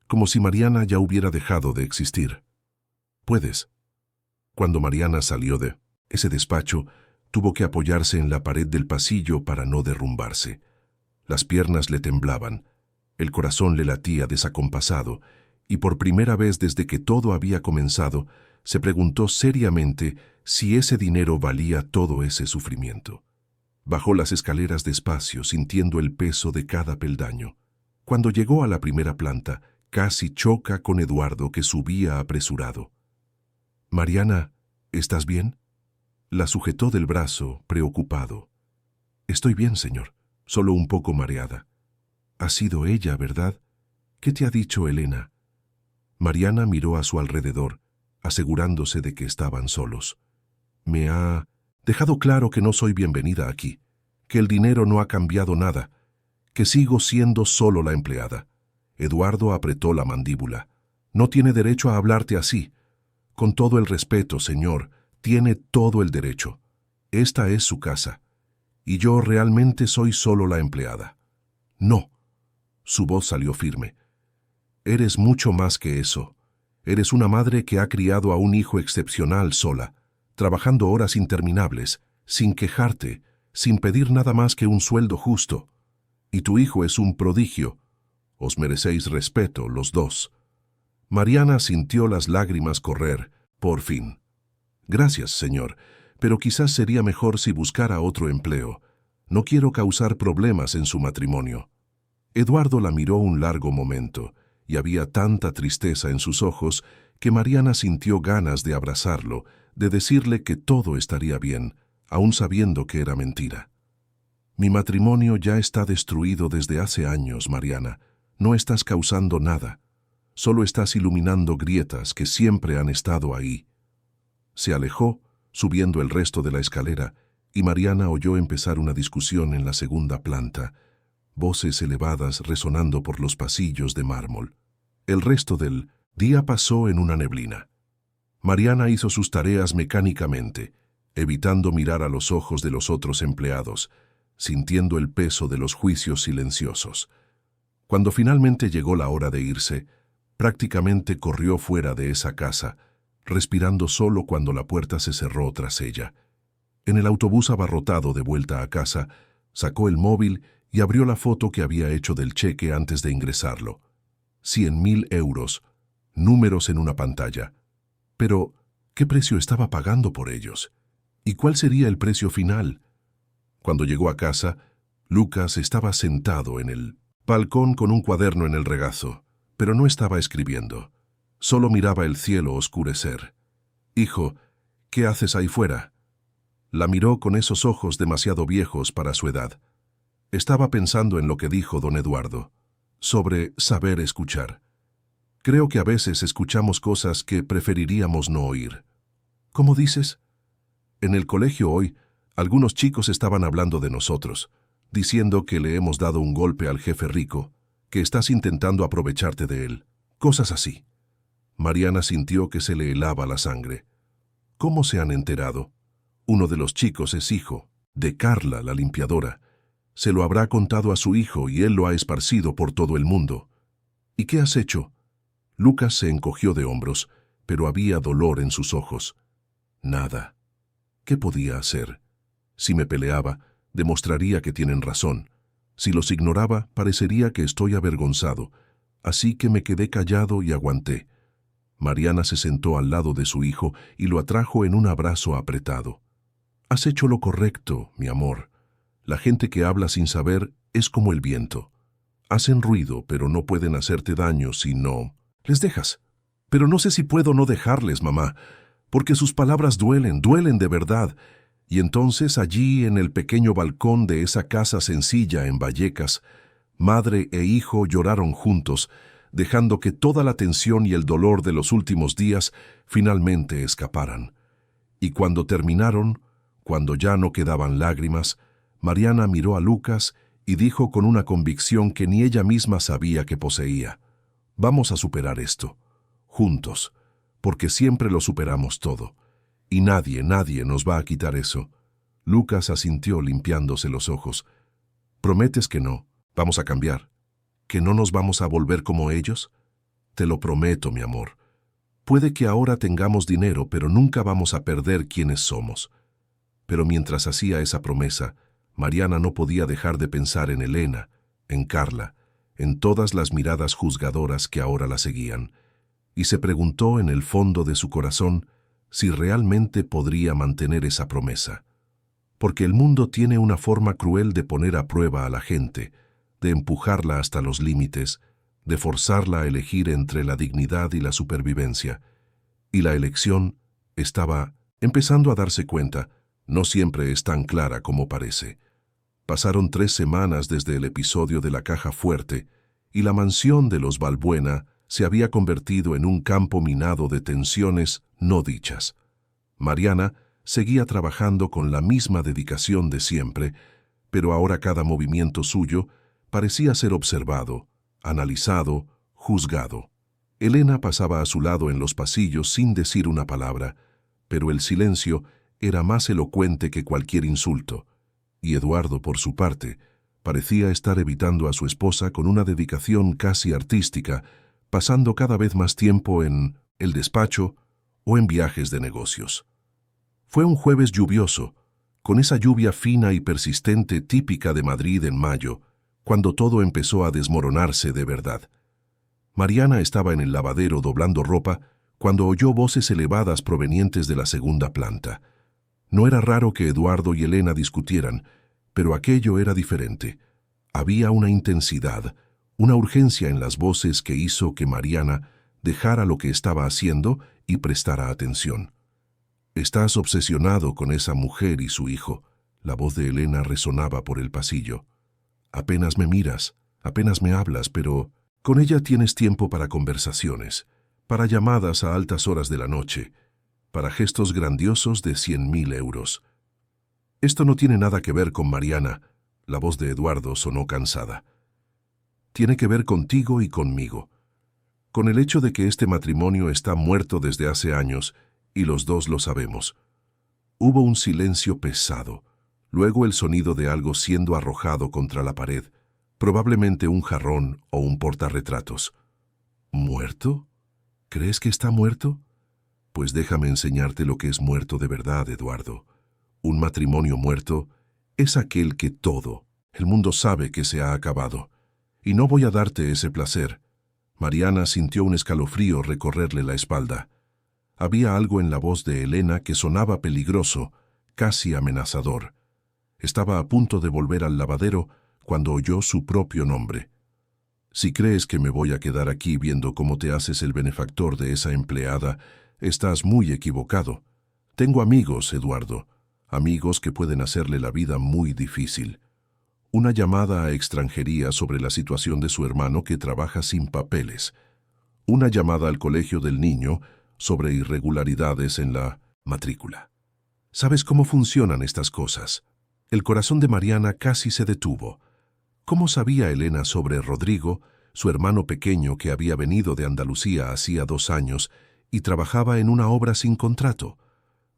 S1: como si Mariana ya hubiera dejado de existir. «Puedes». Cuando Mariana salió de ese despacho, tuvo que apoyarse en la pared del pasillo para no derrumbarse. Las piernas le temblaban, el corazón le latía desacompasado, y por primera vez desde que todo había comenzado, se preguntó seriamente si ese dinero valía todo ese sufrimiento. Bajó las escaleras despacio, sintiendo el peso de cada peldaño. Cuando llegó a la primera planta, casi choca con Eduardo, que subía apresurado. «Mariana, ¿estás bien?» La sujetó del brazo, preocupado. «Estoy bien, señor, solo un poco mareada». «Ha sido ella, ¿verdad? ¿Qué te ha dicho Elena?» Mariana miró a su alrededor, asegurándose de que estaban solos. «Me ha dejado claro que no soy bienvenida aquí, que el dinero no ha cambiado nada, que sigo siendo solo la empleada». Eduardo apretó la mandíbula. «No tiene derecho a hablarte así. Con todo el respeto, señor, tiene todo el derecho. Esta es su casa, y yo realmente soy solo la empleada». «No». Su voz salió firme. «Eres mucho más que eso. Eres una madre que ha criado a un hijo excepcional sola, trabajando horas interminables, sin quejarte, sin pedir nada más que un sueldo justo. Y tu hijo es un prodigio. Os merecéis respeto, los dos». Mariana sintió las lágrimas correr, por fin. «Gracias, señor, pero quizás sería mejor si buscara otro empleo. No quiero causar problemas en su matrimonio». Eduardo la miró un largo momento, y había tanta tristeza en sus ojos que Mariana sintió ganas de abrazarlo, de decirle que todo estaría bien, aun sabiendo que era mentira. «Mi matrimonio ya está destruido desde hace años, Mariana. No estás causando nada. Solo estás iluminando grietas que siempre han estado ahí». Se alejó, subiendo el resto de la escalera, y Mariana oyó empezar una discusión en la segunda planta, voces elevadas resonando por los pasillos de mármol. El resto del día pasó en una neblina. Mariana hizo sus tareas mecánicamente, evitando mirar a los ojos de los otros empleados, sintiendo el peso de los juicios silenciosos. Cuando finalmente llegó la hora de irse, prácticamente corrió fuera de esa casa, respirando solo cuando la puerta se cerró tras ella. En el autobús abarrotado de vuelta a casa, sacó el móvil y abrió la foto que había hecho del cheque antes de ingresarlo. 100.000 euros, números en una pantalla. Pero, ¿qué precio estaba pagando por ellos? ¿Y cuál sería el precio final? Cuando llegó a casa, Lucas estaba sentado en el balcón con un cuaderno en el regazo, pero no estaba escribiendo. Solo miraba el cielo oscurecer. «Hijo, ¿qué haces ahí fuera?» La miró con esos ojos demasiado viejos para su edad. Estaba pensando en lo que dijo don Eduardo, sobre saber escuchar. Creo que a veces escuchamos cosas que preferiríamos no oír. ¿Cómo dices? En el colegio hoy, algunos chicos estaban hablando de nosotros, diciendo que le hemos dado un golpe al jefe rico, que estás intentando aprovecharte de él. Cosas así. Mariana sintió que se le helaba la sangre. ¿Cómo se han enterado? Uno de los chicos es hijo de Carla, la limpiadora. Se lo habrá contado a su hijo y él lo ha esparcido por todo el mundo. ¿Y qué has hecho? Lucas se encogió de hombros, pero había dolor en sus ojos. Nada. ¿Qué podía hacer? Si me peleaba, demostraría que tienen razón. Si los ignoraba, parecería que estoy avergonzado. Así que me quedé callado y aguanté. Mariana se sentó al lado de su hijo y lo atrajo en un abrazo apretado. Has hecho lo correcto, mi amor. La gente que habla sin saber es como el viento. Hacen ruido, pero no pueden hacerte daño si no les dejas. Pero no sé si puedo no dejarles, mamá, porque sus palabras duelen de verdad. Y entonces allí en el pequeño balcón de esa casa sencilla en Vallecas, madre e hijo lloraron juntos, dejando que toda la tensión y el dolor de los últimos días finalmente escaparan. Y cuando terminaron, cuando ya no quedaban lágrimas, Mariana miró a Lucas y dijo con una convicción que ni ella misma sabía que poseía: vamos a superar esto, juntos, porque siempre lo superamos todo, y nadie nos va a quitar eso. Lucas asintió limpiándose los ojos. ¿Prometes que no? Vamos a cambiar. ¿Que no nos vamos a volver como ellos? Te lo prometo, mi amor. Puede que ahora tengamos dinero, pero nunca vamos a perder quiénes somos. Pero mientras hacía esa promesa, Mariana no podía dejar de pensar en Elena, en Carla, en todas las miradas juzgadoras que ahora la seguían, y se preguntó en el fondo de su corazón si realmente podría mantener esa promesa. Porque el mundo tiene una forma cruel de poner a prueba a la gente, de empujarla hasta los límites, de forzarla a elegir entre la dignidad y la supervivencia. Y la elección estaba empezando a darse cuenta, no siempre es tan clara como parece. Pasaron 3 semanas desde el episodio de la caja fuerte, y la mansión de los Balbuena se había convertido en un campo minado de tensiones no dichas. Mariana seguía trabajando con la misma dedicación de siempre, pero ahora cada movimiento suyo parecía ser observado, analizado, juzgado. Elena pasaba a su lado en los pasillos sin decir una palabra, pero el silencio era más elocuente que cualquier insulto, y Eduardo, por su parte, parecía estar evitando a su esposa con una dedicación casi artística, pasando cada vez más tiempo en el despacho o en viajes de negocios. Fue un jueves lluvioso, con esa lluvia fina y persistente típica de Madrid en mayo, cuando todo empezó a desmoronarse de verdad. Mariana estaba en el lavadero doblando ropa cuando oyó voces elevadas provenientes de la segunda planta. No era raro que Eduardo y Elena discutieran, pero aquello era diferente. Había una intensidad, una urgencia en las voces que hizo que Mariana dejara lo que estaba haciendo y prestara atención. «Estás obsesionado con esa mujer y su hijo», la voz de Elena resonaba por el pasillo. «Apenas me miras, apenas me hablas, pero con ella tienes tiempo para conversaciones, para llamadas a altas horas de la noche, para gestos grandiosos de 100.000 euros. Esto no tiene nada que ver con Mariana», la voz de Eduardo sonó cansada. «Tiene que ver contigo y conmigo, con el hecho de que este matrimonio está muerto desde hace años, y los dos lo sabemos». Hubo un silencio pesado, luego el sonido de algo siendo arrojado contra la pared, probablemente un jarrón o un portarretratos. ¿Muerto? ¿Crees que está muerto? Pues déjame enseñarte lo que es muerto de verdad, Eduardo. Un matrimonio muerto es aquel que todo el mundo sabe que se ha acabado. Y no voy a darte ese placer. Mariana sintió un escalofrío recorrerle la espalda. Había algo en la voz de Elena que sonaba peligroso, casi amenazador. Estaba a punto de volver al lavadero cuando oyó su propio nombre. Si crees que me voy a quedar aquí viendo cómo te haces el benefactor de esa empleada, estás muy equivocado. Tengo amigos, Eduardo, amigos que pueden hacerle la vida muy difícil. Una llamada a extranjería sobre la situación de su hermano que trabaja sin papeles. Una llamada al colegio del niño sobre irregularidades en la matrícula. ¿Sabes cómo funcionan estas cosas? El corazón de Mariana casi se detuvo. ¿Cómo sabía Elena sobre Rodrigo, su hermano pequeño que había venido de Andalucía hacía 2 años y trabajaba en una obra sin contrato?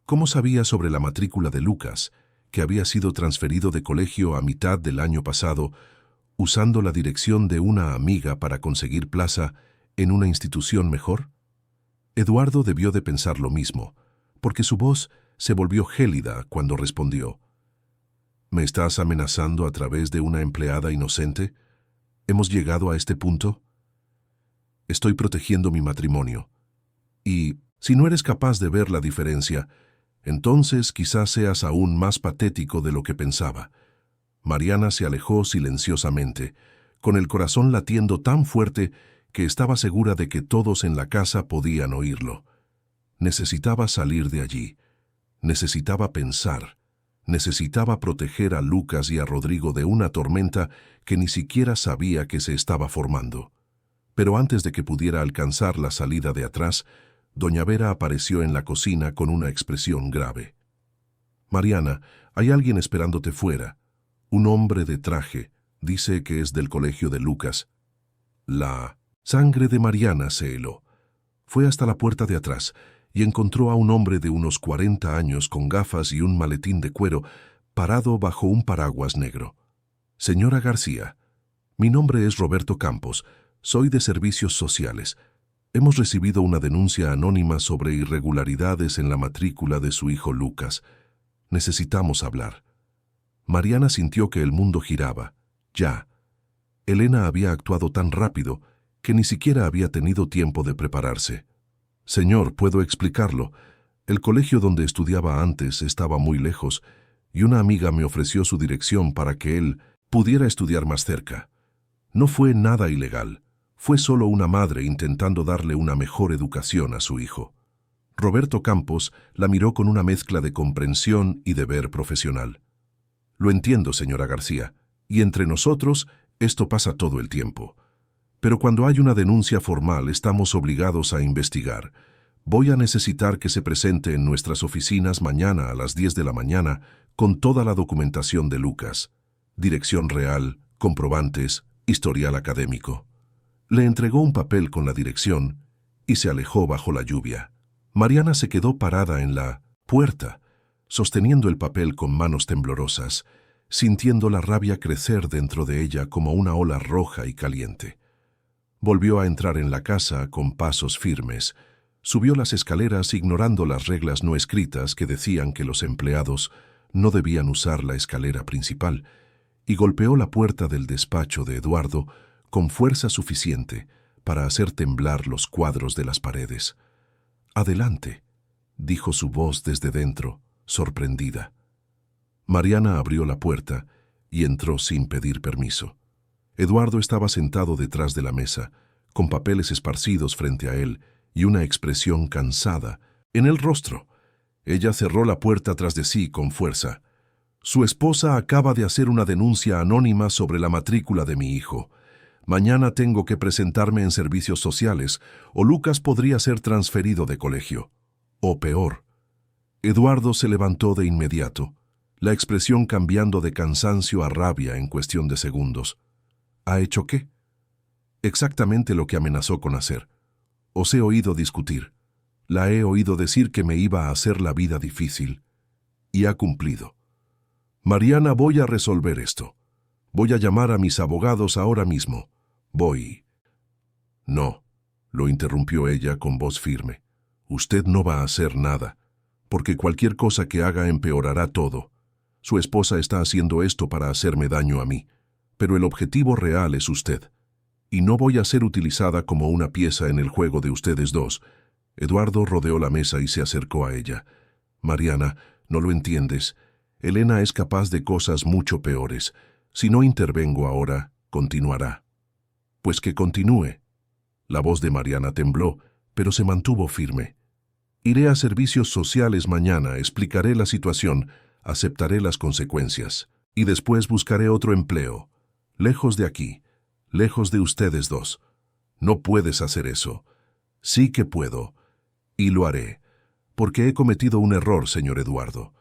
S1: ¿Cómo sabía sobre la matrícula de Lucas, que había sido transferido de colegio a mitad del año pasado, usando la dirección de una amiga para conseguir plaza en una institución mejor? Eduardo debió de pensar lo mismo, porque su voz se volvió gélida cuando respondió. ¿Me estás amenazando a través de una empleada inocente? ¿Hemos llegado a este punto? Estoy protegiendo mi matrimonio. Y, si no eres capaz de ver la diferencia, entonces quizás seas aún más patético de lo que pensaba. Mariana se alejó silenciosamente, con el corazón latiendo tan fuerte que estaba segura de que todos en la casa podían oírlo. Necesitaba salir de allí. Necesitaba pensar. Necesitaba proteger a Lucas y a Rodrigo de una tormenta que ni siquiera sabía que se estaba formando. Pero antes de que pudiera alcanzar la salida de atrás, doña Vera apareció en la cocina con una expresión grave. «Mariana, hay alguien esperándote fuera. Un hombre de traje. Dice que es del colegio de Lucas». La sangre de Mariana se heló. Fue hasta la puerta de atrás y encontró a un hombre de unos 40 años con gafas y un maletín de cuero parado bajo un paraguas negro. «Señora García, mi nombre es Roberto Campos. Soy de Servicios Sociales. Hemos recibido una denuncia anónima sobre irregularidades en la matrícula de su hijo Lucas. Necesitamos hablar». Mariana sintió que el mundo giraba. Ya. Elena había actuado tan rápido que ni siquiera había tenido tiempo de prepararse. «Señor, puedo explicarlo. El colegio donde estudiaba antes estaba muy lejos y una amiga me ofreció su dirección para que él pudiera estudiar más cerca. No fue nada ilegal. Fue solo una madre intentando darle una mejor educación a su hijo». Roberto Campos la miró con una mezcla de comprensión y deber profesional. «Lo entiendo, señora García, y entre nosotros esto pasa todo el tiempo. Pero cuando hay una denuncia formal estamos obligados a investigar. Voy a necesitar que se presente en nuestras oficinas mañana a las 10 de la mañana con toda la documentación de Lucas. Dirección real, comprobantes, historial académico». Le entregó un papel con la dirección y se alejó bajo la lluvia. Mariana se quedó parada en la puerta, sosteniendo el papel con manos temblorosas, sintiendo la rabia crecer dentro de ella como una ola roja y caliente. Volvió a entrar en la casa con pasos firmes, subió las escaleras ignorando las reglas no escritas que decían que los empleados no debían usar la escalera principal, y golpeó la puerta del despacho de Eduardo con fuerza suficiente para hacer temblar los cuadros de las paredes. «Adelante», dijo su voz desde dentro, sorprendida. Mariana abrió la puerta y entró sin pedir permiso. Eduardo estaba sentado detrás de la mesa, con papeles esparcidos frente a él y una expresión cansada en el rostro. Ella cerró la puerta tras de sí con fuerza. «Su esposa acaba de hacer una denuncia anónima sobre la matrícula de mi hijo. Mañana tengo que presentarme en servicios sociales o Lucas podría ser transferido de colegio. O peor». Eduardo se levantó de inmediato, la expresión cambiando de cansancio a rabia en cuestión de segundos. «¿Ha hecho qué?» «Exactamente lo que amenazó con hacer. Os he oído discutir. La he oído decir que me iba a hacer la vida difícil. Y ha cumplido. Mariana, voy a resolver esto. Voy a llamar a mis abogados ahora mismo. Voy». «No», lo interrumpió ella con voz firme. «Usted no va a hacer nada, porque cualquier cosa que haga empeorará todo. Su esposa está haciendo esto para hacerme daño a mí, pero el objetivo real es usted. Y no voy a ser utilizada como una pieza en el juego de ustedes dos». Eduardo rodeó la mesa y se acercó a ella. «Mariana, no lo entiendes. Elena es capaz de cosas mucho peores. Si no intervengo ahora, continuará». «Pues que continúe». La voz de Mariana tembló, pero se mantuvo firme. «Iré a servicios sociales mañana, explicaré la situación, aceptaré las consecuencias, y después buscaré otro empleo. Lejos de aquí, lejos de ustedes dos. No puedes hacer eso». «Sí que puedo, y lo haré, porque he cometido un error, señor Eduardo.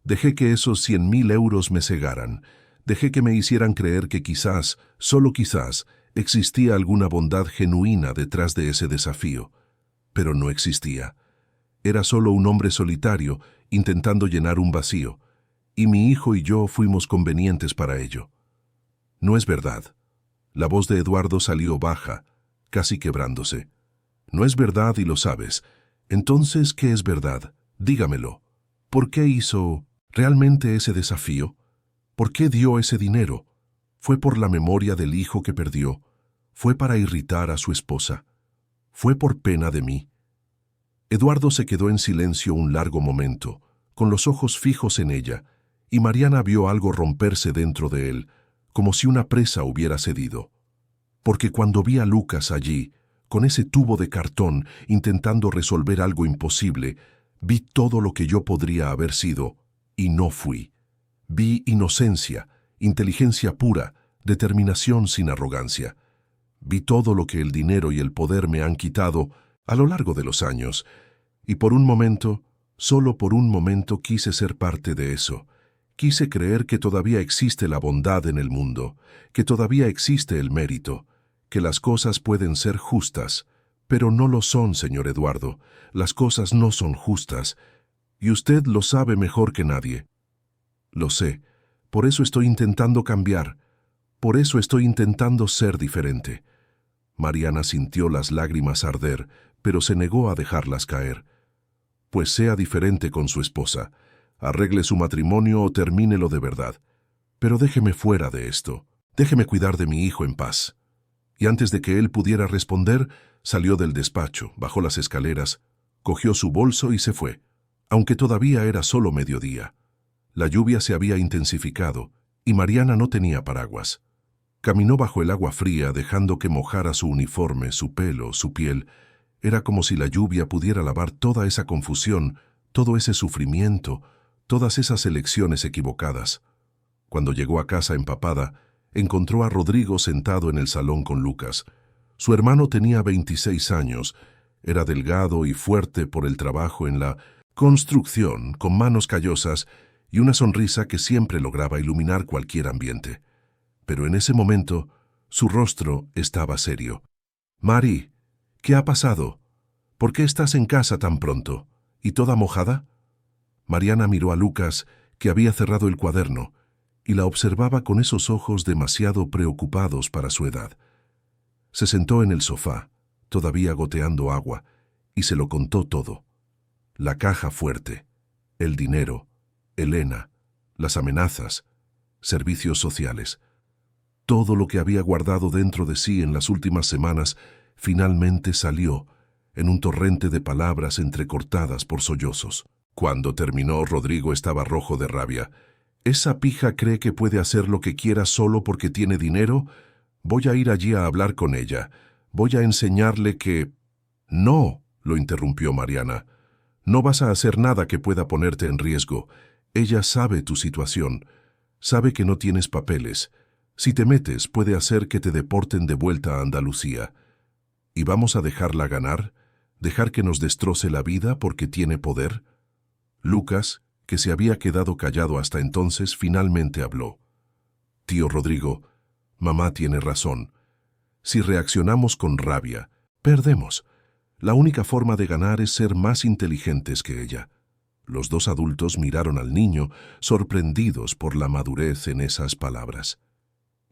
S1: Dejé que esos 100.000 euros me cegaran. Dejé que me hicieran creer que quizás, solo quizás, existía alguna bondad genuina detrás de ese desafío. Pero no existía. Era solo un hombre solitario intentando llenar un vacío, y mi hijo y yo fuimos convenientes para ello. No es verdad. La voz de Eduardo salió baja, casi quebrándose. No es verdad y lo sabes. Entonces, ¿qué es verdad? Dígamelo. ¿Por qué hizo realmente ese desafío? ¿Por qué dio ese dinero? ¿Fue por la memoria del hijo que perdió? ¿Fue para irritar a su esposa? ¿Fue por pena de mí? Eduardo se quedó en silencio un largo momento, con los ojos fijos en ella, y Mariana vio algo romperse dentro de él, como si una presa hubiera cedido. Porque cuando vi a Lucas allí, con ese tubo de cartón, intentando resolver algo imposible, vi todo lo que yo podría haber sido, y no fui. Vi inocencia, inteligencia pura, determinación sin arrogancia. Vi todo lo que el dinero y el poder me han quitado a lo largo de los años, y por un momento, solo por un momento quise ser parte de eso. Quise creer que todavía existe la bondad en el mundo, que todavía existe el mérito, que las cosas pueden ser justas, pero no lo son, señor Eduardo. Las cosas no son justas, y usted lo sabe mejor que nadie. Lo sé, por eso estoy intentando cambiar, por eso estoy intentando ser diferente. Mariana sintió las lágrimas arder, pero se negó a dejarlas caer. Pues sea diferente con su esposa. Arregle su matrimonio o termínelo de verdad. Pero déjeme fuera de esto. Déjeme cuidar de mi hijo en paz. Y antes de que él pudiera responder, salió del despacho, bajó las escaleras, cogió su bolso y se fue, aunque todavía era solo mediodía. La lluvia se había intensificado y Mariana no tenía paraguas. Caminó bajo el agua fría, dejando que mojara su uniforme, su pelo, su piel. Era como si la lluvia pudiera lavar toda esa confusión, todo ese sufrimiento, todas esas elecciones equivocadas. Cuando llegó a casa empapada, encontró a Rodrigo sentado en el salón con Lucas. Su hermano tenía 26 años, era delgado y fuerte por el trabajo en la construcción, con manos callosas y una sonrisa que siempre lograba iluminar cualquier ambiente. Pero en ese momento, su rostro estaba serio. «Mari, ¿qué ha pasado? ¿Por qué estás en casa tan pronto? ¿Y toda mojada?» Mariana miró a Lucas, que había cerrado el cuaderno, y la observaba con esos ojos demasiado preocupados para su edad. Se sentó en el sofá, todavía goteando agua, y se lo contó todo. La caja fuerte, el dinero, Elena, las amenazas, servicios sociales. Todo lo que había guardado dentro de sí en las últimas semanas finalmente salió en un torrente de palabras entrecortadas por sollozos. Cuando terminó, Rodrigo estaba rojo de rabia. ¿Esa pija cree que puede hacer lo que quiera solo porque tiene dinero? Voy a ir allí a hablar con ella. Voy a enseñarle que... No, lo interrumpió Mariana. No vas a hacer nada que pueda ponerte en riesgo. Ella sabe tu situación. Sabe que no tienes papeles. Si te metes, puede hacer que te deporten de vuelta a Andalucía. ¿Y vamos a dejarla ganar? ¿Dejar que nos destroce la vida porque tiene poder? Lucas, que se había quedado callado hasta entonces, finalmente habló. Tío Rodrigo, mamá tiene razón. Si reaccionamos con rabia, perdemos. La única forma de ganar es ser más inteligentes que ella. Los dos adultos miraron al niño, sorprendidos por la madurez en esas palabras.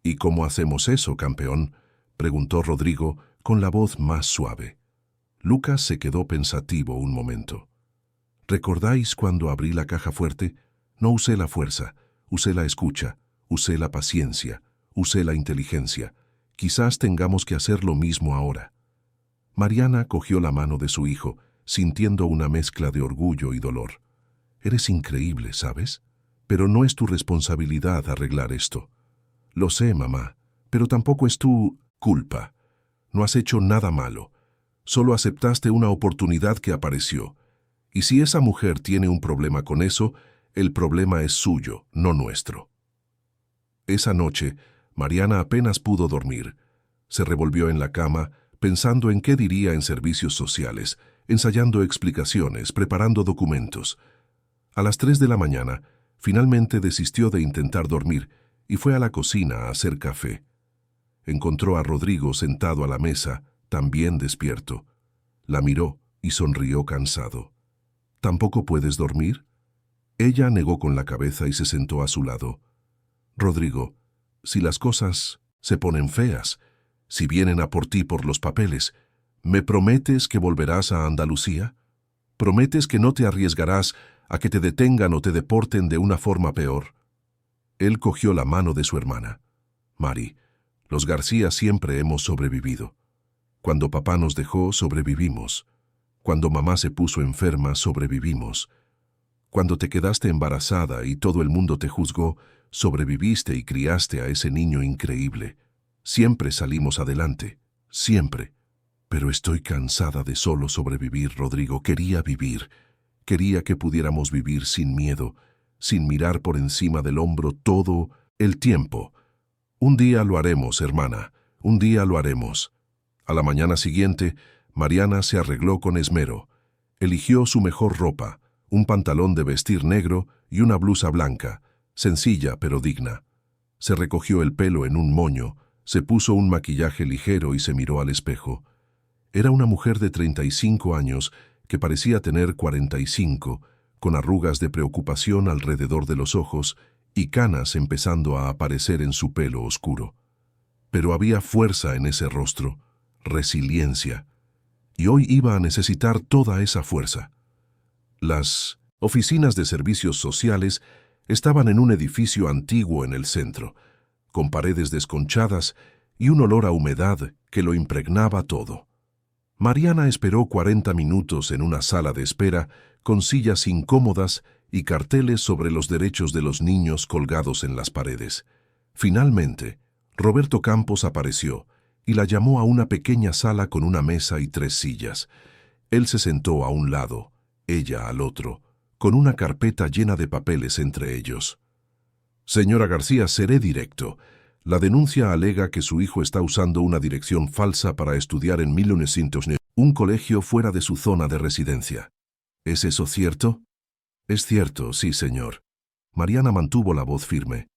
S1: ¿Y cómo hacemos eso, campeón?, preguntó Rodrigo con la voz más suave. Lucas se quedó pensativo un momento. ¿Recordáis cuando abrí la caja fuerte? No usé la fuerza, usé la escucha, usé la paciencia, usé la inteligencia. Quizás tengamos que hacer lo mismo ahora. Mariana cogió la mano de su hijo, sintiendo una mezcla de orgullo y dolor. Eres increíble, ¿sabes? Pero no es tu responsabilidad arreglar esto. Lo sé, mamá, pero tampoco es tu culpa. No has hecho nada malo. Solo aceptaste una oportunidad que apareció. Y si esa mujer tiene un problema con eso, el problema es suyo, no nuestro. Esa noche, Mariana apenas pudo dormir. Se revolvió en la cama, pensando en qué diría en servicios sociales, ensayando explicaciones, preparando documentos. A las 3 de la mañana, finalmente desistió de intentar dormir y fue a la cocina a hacer café. Encontró a Rodrigo sentado a la mesa, también despierto. La miró y sonrió cansado. ¿Tampoco puedes dormir? Ella negó con la cabeza y se sentó a su lado. Rodrigo, si las cosas se ponen feas, si vienen a por ti por los papeles, ¿me prometes que volverás a Andalucía? ¿Prometes que no te arriesgarás a que te detengan o te deporten de una forma peor? Él cogió la mano de su hermana. Mari, los García siempre hemos sobrevivido. Cuando papá nos dejó, sobrevivimos. Cuando mamá se puso enferma, sobrevivimos. Cuando te quedaste embarazada y todo el mundo te juzgó, sobreviviste y criaste a ese niño increíble. Siempre salimos adelante, siempre. Pero estoy cansada de solo sobrevivir, Rodrigo. Quería vivir. Quería que pudiéramos vivir sin miedo, sin mirar por encima del hombro todo el tiempo. Un día lo haremos, hermana. Un día lo haremos. A la mañana siguiente, Mariana se arregló con esmero. Eligió su mejor ropa, un pantalón de vestir negro y una blusa blanca, sencilla pero digna. Se recogió el pelo en un moño, se puso un maquillaje ligero y se miró al espejo. Era una mujer de 35 años que parecía tener 45, con arrugas de preocupación alrededor de los ojos y canas empezando a aparecer en su pelo oscuro. Pero había fuerza en ese rostro, resiliencia, y hoy iba a necesitar toda esa fuerza. Las oficinas de servicios sociales estaban en un edificio antiguo en el centro, con paredes desconchadas y un olor a humedad que lo impregnaba todo. Mariana esperó 40 minutos en una sala de espera con sillas incómodas y carteles sobre los derechos de los niños colgados en las paredes. Finalmente, Roberto Campos apareció y la llamó a una pequeña sala con una mesa y 3 sillas. Él se sentó a un lado, ella al otro, con una carpeta llena de papeles entre ellos. Señora García, seré directo. La denuncia alega que su hijo está usando una dirección falsa para estudiar en 1900, un colegio fuera de su zona de residencia. ¿Es eso cierto? Es cierto, sí, señor. Mariana mantuvo la voz firme.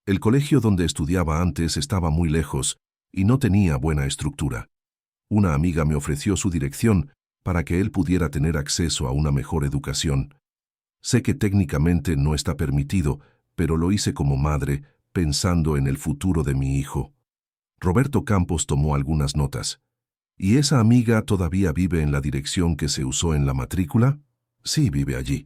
S1: El colegio donde estudiaba antes estaba muy lejos y no tenía buena estructura. Una amiga me ofreció su dirección para que él pudiera tener acceso a una mejor educación. Sé que técnicamente no está permitido, pero lo hice como madre, pensando en el futuro de mi hijo. Roberto Campos tomó algunas notas. ¿Y esa amiga todavía vive en la dirección que se usó en la matrícula? Sí, vive allí.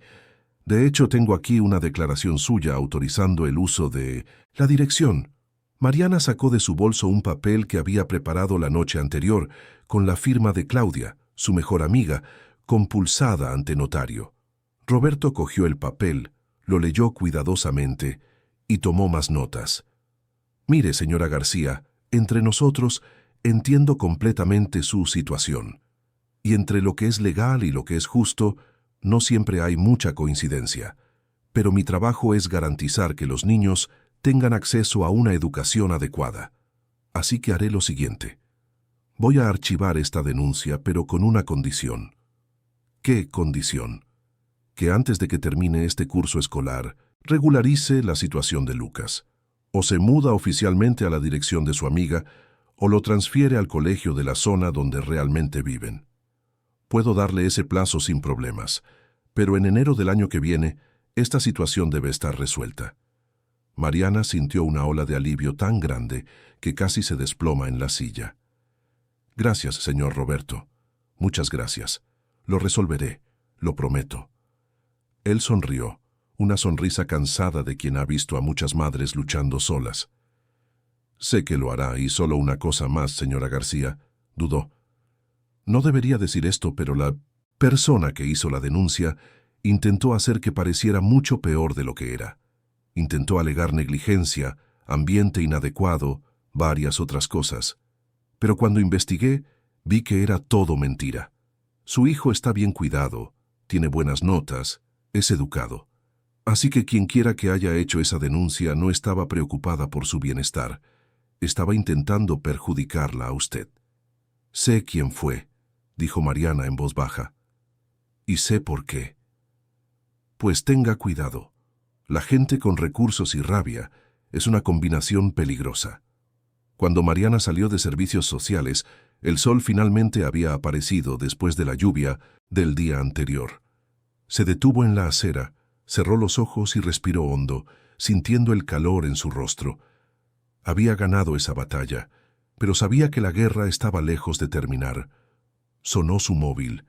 S1: De hecho, tengo aquí una declaración suya autorizando el uso de la dirección. Mariana sacó de su bolso un papel que había preparado la noche anterior, con la firma de Claudia, su mejor amiga, compulsada ante notario. Roberto cogió el papel, lo leyó cuidadosamente y tomó más notas. Mire, señora García, entre nosotros entiendo completamente su situación. Y entre lo que es legal y lo que es justo, no siempre hay mucha coincidencia. Pero mi trabajo es garantizar que los niños tengan acceso a una educación adecuada. Así que haré lo siguiente. Voy a archivar esta denuncia, pero con una condición. ¿Qué condición? Que antes de que termine este curso escolar, regularice la situación de Lucas. O se muda oficialmente a la dirección de su amiga, o lo transfiere al colegio de la zona donde realmente viven. Puedo darle ese plazo sin problemas, pero en enero del año que viene, esta situación debe estar resuelta. Mariana sintió una ola de alivio tan grande que casi se desploma en la silla. Gracias, señor Roberto. Muchas gracias. Lo resolveré, lo prometo. Él sonrió, una sonrisa cansada de quien ha visto a muchas madres luchando solas. Sé que lo hará, y solo una cosa más, señora García, dudó. No debería decir esto, pero la persona que hizo la denuncia intentó hacer que pareciera mucho peor de lo que era. Intentó alegar negligencia, ambiente inadecuado, varias otras cosas. Pero cuando investigué, vi que era todo mentira. Su hijo está bien cuidado, tiene buenas notas, es educado. Así que quien quiera que haya hecho esa denuncia no estaba preocupada por su bienestar. Estaba intentando perjudicarla a usted. Sé quién fue, dijo Mariana en voz baja. Y sé por qué. Pues tenga cuidado. La gente con recursos y rabia es una combinación peligrosa. Cuando Mariana salió de servicios sociales, el sol finalmente había aparecido después de la lluvia del día anterior. Se detuvo en la acera, Cerró los ojos y respiró hondo, sintiendo el calor en su rostro. Había ganado esa batalla, pero sabía que la guerra estaba lejos de terminar. Sonó su móvil.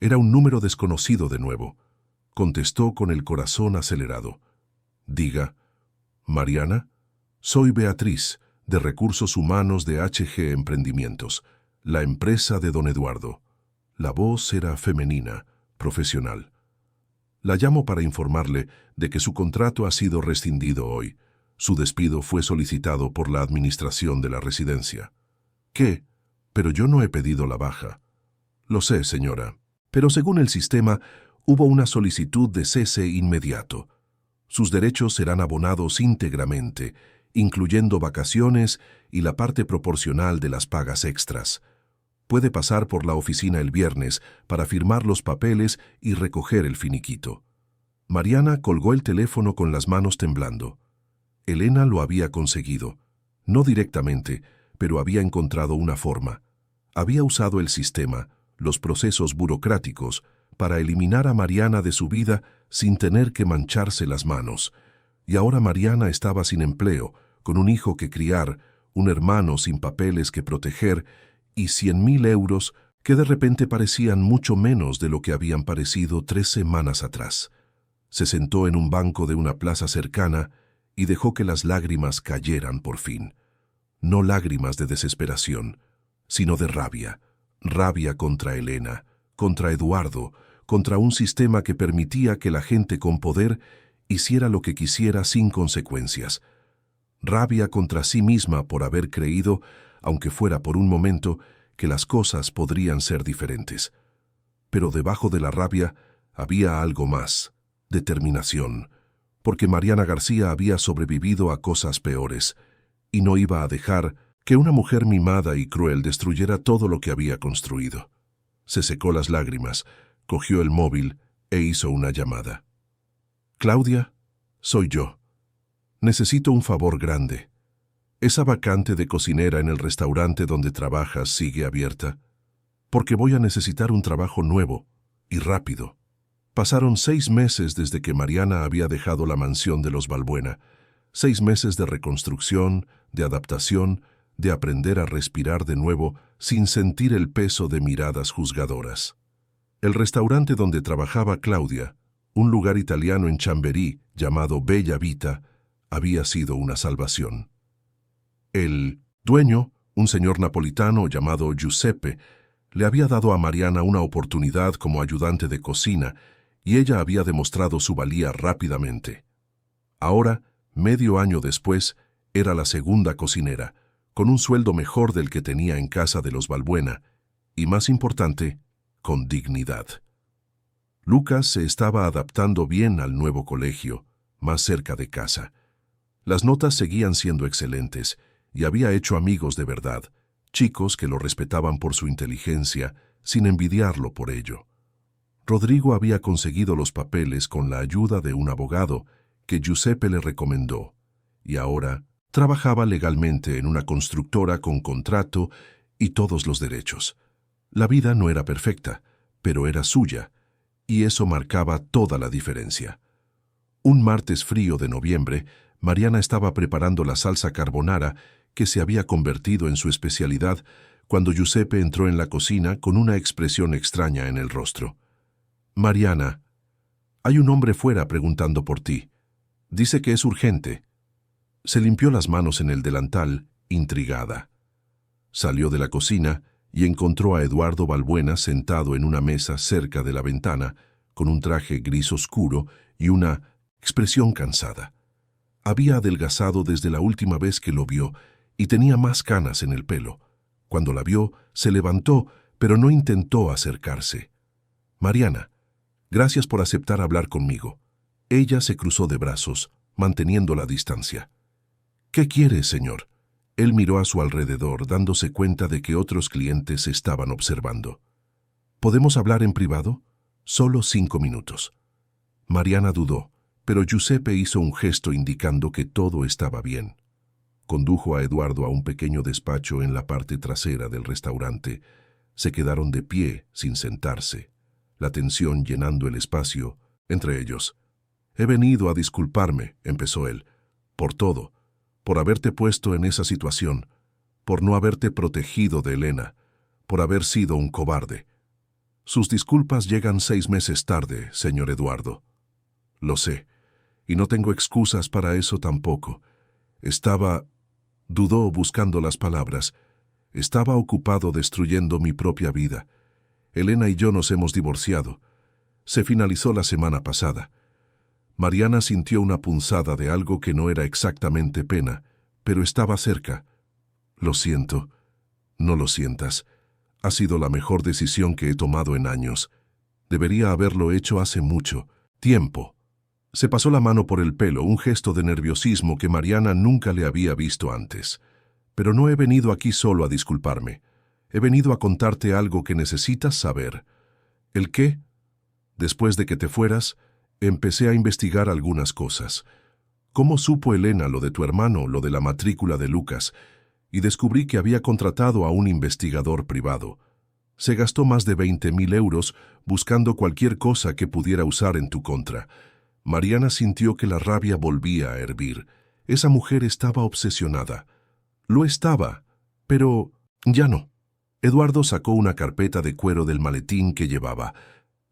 S1: Era un número desconocido de nuevo. Contestó con el corazón acelerado. Diga. Mariana, soy Beatriz, de Recursos Humanos de HG Emprendimientos, la empresa de don Eduardo. La voz era femenina, profesional. La llamo para informarle de que su contrato ha sido rescindido hoy. Su despido fue solicitado por la administración de la residencia. ¿Qué? Pero yo no he pedido la baja. Lo sé, señora. Pero según el sistema, hubo una solicitud de cese inmediato. Sus derechos serán abonados íntegramente, incluyendo vacaciones y la parte proporcional de las pagas extras. Puede pasar por la oficina el viernes para firmar los papeles y recoger el finiquito. Mariana colgó el teléfono con las manos temblando. Elena lo había conseguido. No directamente, pero había encontrado una forma. Había usado el sistema, los procesos burocráticos, para eliminar a Mariana de su vida sin tener que mancharse las manos. Y ahora Mariana estaba sin empleo, con un hijo que criar, un hermano sin papeles que proteger y 100.000 euros que de repente parecían mucho menos de lo que habían parecido 3 semanas atrás. Se sentó en un banco de una plaza cercana y dejó que las lágrimas cayeran por fin. No lágrimas de desesperación, sino de rabia. Rabia contra Elena, contra Eduardo, contra un sistema que permitía que la gente con poder hiciera lo que quisiera sin consecuencias. Rabia contra sí misma por haber creído, aunque fuera por un momento, que las cosas podrían ser diferentes. Pero debajo de la rabia había algo más, determinación, porque Mariana García había sobrevivido a cosas peores, y no iba a dejar que una mujer mimada y cruel destruyera todo lo que había construido. Se secó las lágrimas, cogió el móvil e hizo una llamada. «Claudia, soy yo. Necesito un favor grande. ¿Esa vacante de cocinera en el restaurante donde trabajas sigue abierta? Porque voy a necesitar un trabajo nuevo y rápido». Pasaron 6 meses desde que Mariana había dejado la mansión de los Balbuena. 6 meses de reconstrucción, de adaptación, de aprender a respirar de nuevo sin sentir el peso de miradas juzgadoras. El restaurante donde trabajaba Claudia, un lugar italiano en Chamberí llamado Bella Vita, había sido una salvación. El dueño, un señor napolitano llamado Giuseppe, le había dado a Mariana una oportunidad como ayudante de cocina y ella había demostrado su valía rápidamente. Ahora, medio año después, era la segunda cocinera, con un sueldo mejor del que tenía en casa de los Balbuena, y más importante, con dignidad. Lucas se estaba adaptando bien al nuevo colegio, más cerca de casa. Las notas seguían siendo excelentes, y había hecho amigos de verdad, chicos que lo respetaban por su inteligencia, sin envidiarlo por ello. Rodrigo había conseguido los papeles con la ayuda de un abogado que Giuseppe le recomendó, y ahora trabajaba legalmente en una constructora con contrato y todos los derechos. La vida no era perfecta, pero era suya, y eso marcaba toda la diferencia. Un martes frío de noviembre, Mariana estaba preparando la salsa carbonara que se había convertido en su especialidad cuando Giuseppe entró en la cocina con una expresión extraña en el rostro. «Mariana, hay un hombre fuera preguntando por ti. Dice que es urgente». Se limpió las manos en el delantal, intrigada. Salió de la cocina y encontró a Eduardo Balbuena sentado en una mesa cerca de la ventana, con un traje gris oscuro y una expresión cansada. Había adelgazado desde la última vez que lo vio y tenía más canas en el pelo. Cuando la vio, se levantó, pero no intentó acercarse. «Mariana, gracias por aceptar hablar conmigo». Ella se cruzó de brazos, manteniendo la distancia. «¿Qué quiere, señor?». Él miró a su alrededor, dándose cuenta de que otros clientes estaban observando. «¿Podemos hablar en privado? Solo 5 minutos». Mariana dudó, pero Giuseppe hizo un gesto indicando que todo estaba bien. Condujo a Eduardo a un pequeño despacho en la parte trasera del restaurante. Se quedaron de pie, sin sentarse, la tensión llenando el espacio entre ellos. He venido a disculparme, empezó él, por todo, por haberte puesto en esa situación, por no haberte protegido de Elena, por haber sido un cobarde. Sus disculpas llegan 6 meses tarde, señor Eduardo. Lo sé, y no tengo excusas para eso tampoco. Dudó buscando las palabras. Estaba ocupado destruyendo mi propia vida. Elena y yo nos hemos divorciado. Se finalizó la semana pasada. Mariana sintió una punzada de algo que no era exactamente pena, pero estaba cerca. Lo siento. No lo sientas. Ha sido la mejor decisión que he tomado en años. Debería haberlo hecho hace mucho tiempo. Se pasó la mano por el pelo, un gesto de nerviosismo que Mariana nunca le había visto antes. Pero no he venido aquí solo a disculparme. He venido a contarte algo que necesitas saber. ¿El qué? Después de que te fueras, empecé a investigar algunas cosas. ¿Cómo supo Elena lo de tu hermano, lo de la matrícula de Lucas? Y descubrí que había contratado a un investigador privado. Se gastó más de 20.000 euros buscando cualquier cosa que pudiera usar en tu contra. Mariana sintió que la rabia volvía a hervir. Esa mujer estaba obsesionada. Lo estaba, pero ya no. Eduardo sacó una carpeta de cuero del maletín que llevaba.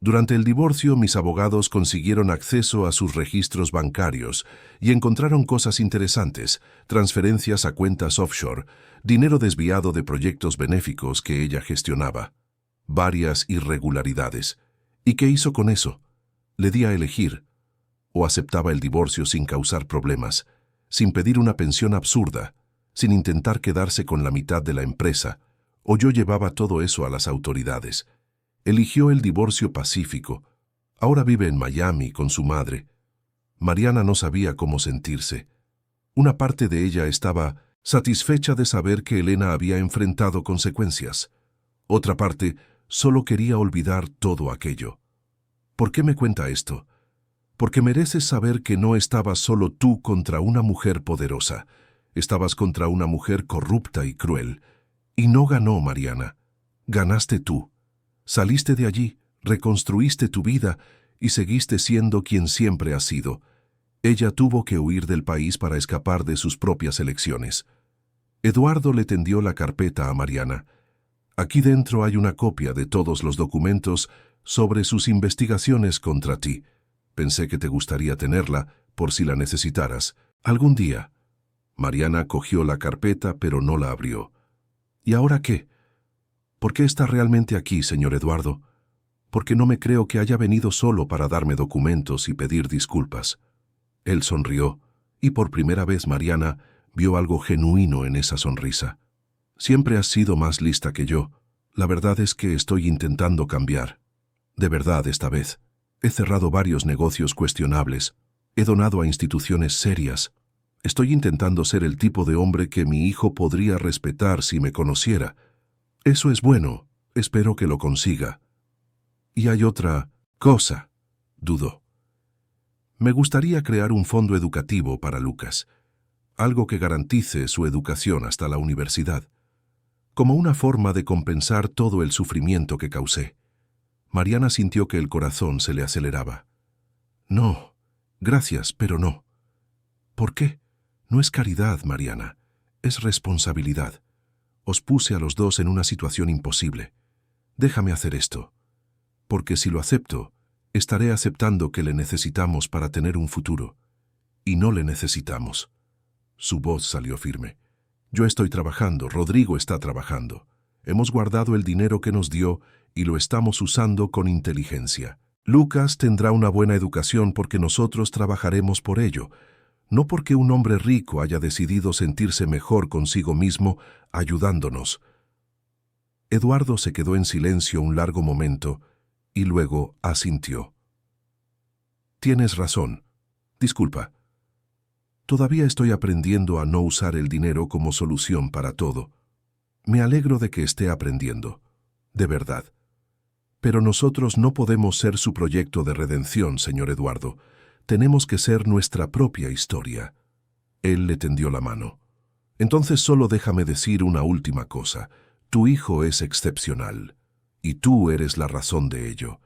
S1: Durante el divorcio, mis abogados consiguieron acceso a sus registros bancarios y encontraron cosas interesantes, transferencias a cuentas offshore, dinero desviado de proyectos benéficos que ella gestionaba, varias irregularidades. ¿Y qué hizo con eso? Le di a elegir. O aceptaba el divorcio sin causar problemas, sin pedir una pensión absurda, sin intentar quedarse con la mitad de la empresa, o yo llevaba todo eso a las autoridades. Eligió el divorcio pacífico. Ahora vive en Miami con su madre. Mariana no sabía cómo sentirse. Una parte de ella estaba satisfecha de saber que Elena había enfrentado consecuencias. Otra parte solo quería olvidar todo aquello. ¿Por qué me cuenta esto? Porque mereces saber que no estabas solo tú contra una mujer poderosa. Estabas contra una mujer corrupta y cruel. Y no ganó Mariana. Ganaste tú. Saliste de allí, reconstruiste tu vida y seguiste siendo quien siempre has sido. Ella tuvo que huir del país para escapar de sus propias elecciones. Eduardo le tendió la carpeta a Mariana. Aquí dentro hay una copia de todos los documentos sobre sus investigaciones contra ti. Pensé que te gustaría tenerla por si la necesitaras. Algún día. Mariana cogió la carpeta pero no la abrió. ¿Y ahora qué? ¿Por qué está realmente aquí, señor Eduardo? Porque no me creo que haya venido solo para darme documentos y pedir disculpas. Él sonrió, y por primera vez Mariana vio algo genuino en esa sonrisa. Siempre has sido más lista que yo. La verdad es que estoy intentando cambiar. De verdad esta vez. He cerrado varios negocios cuestionables. He donado a instituciones serias. Estoy intentando ser el tipo de hombre que mi hijo podría respetar si me conociera. Eso es bueno. Espero que lo consiga. Y hay otra cosa, dudó. Me gustaría crear un fondo educativo para Lucas, algo que garantice su educación hasta la universidad, como una forma de compensar todo el sufrimiento que causé. Mariana sintió que el corazón se le aceleraba. No, gracias, pero no. ¿Por qué? No es caridad, Mariana, es responsabilidad. Os puse a los dos en una situación imposible. Déjame hacer esto, porque si lo acepto, estaré aceptando que le necesitamos para tener un futuro. Y no le necesitamos. Su voz salió firme. Yo estoy trabajando, Rodrigo está trabajando. Hemos guardado el dinero que nos dio y lo estamos usando con inteligencia. Lucas tendrá una buena educación porque nosotros trabajaremos por ello, no porque un hombre rico haya decidido sentirse mejor consigo mismo ayudándonos. Eduardo se quedó en silencio un largo momento y luego asintió. Tienes razón. Disculpa. Todavía estoy aprendiendo a no usar el dinero como solución para todo. Me alegro de que esté aprendiendo. De verdad. Pero nosotros no podemos ser su proyecto de redención, señor Eduardo. Tenemos que ser nuestra propia historia. Él le tendió la mano. Entonces solo déjame decir una última cosa. Tu hijo es excepcional, y tú eres la razón de ello.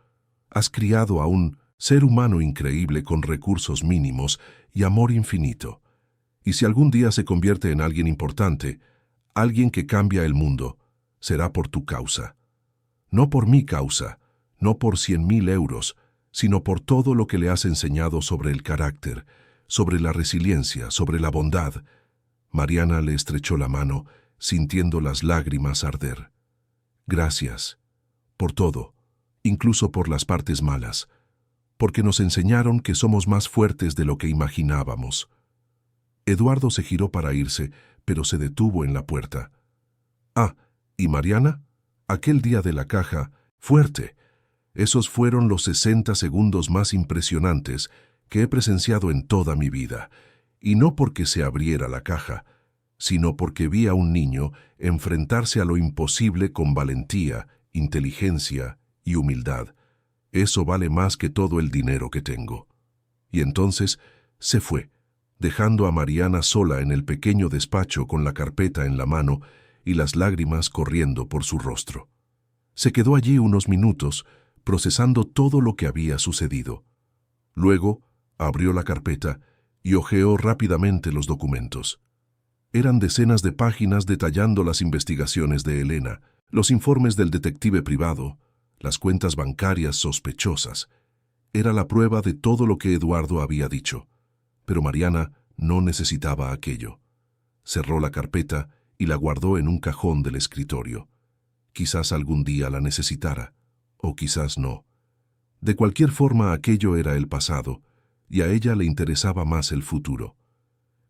S1: Has criado a un Ser humano increíble con recursos mínimos y amor infinito. Y si algún día se convierte en alguien importante, alguien que cambia el mundo, será por tu causa. No por mi causa, no por 100.000 euros, sino por todo lo que le has enseñado sobre el carácter, sobre la resiliencia, sobre la bondad. Mariana le estrechó la mano, sintiendo las lágrimas arder. Gracias, por todo, incluso por las partes malas, porque nos enseñaron que somos más fuertes de lo que imaginábamos. Eduardo se giró para irse, pero se detuvo en la puerta. Ah, ¿y Mariana? Aquel día de la caja, fuerte. Esos fueron los 60 segundos más impresionantes que he presenciado en toda mi vida, y no porque se abriera la caja, sino porque vi a un niño enfrentarse a lo imposible con valentía, inteligencia y humildad. Eso vale más que todo el dinero que tengo. Y entonces se fue, dejando a Mariana sola en el pequeño despacho con la carpeta en la mano y las lágrimas corriendo por su rostro. Se quedó allí unos minutos, procesando todo lo que había sucedido. Luego abrió la carpeta y hojeó rápidamente los documentos. Eran decenas de páginas detallando las investigaciones de Elena, los informes del detective privado, las cuentas bancarias sospechosas. Era la prueba de todo lo que Eduardo había dicho. Pero Mariana no necesitaba aquello. Cerró la carpeta y la guardó en un cajón del escritorio. Quizás algún día la necesitara, o quizás no. De cualquier forma, aquello era el pasado, y a ella le interesaba más el futuro.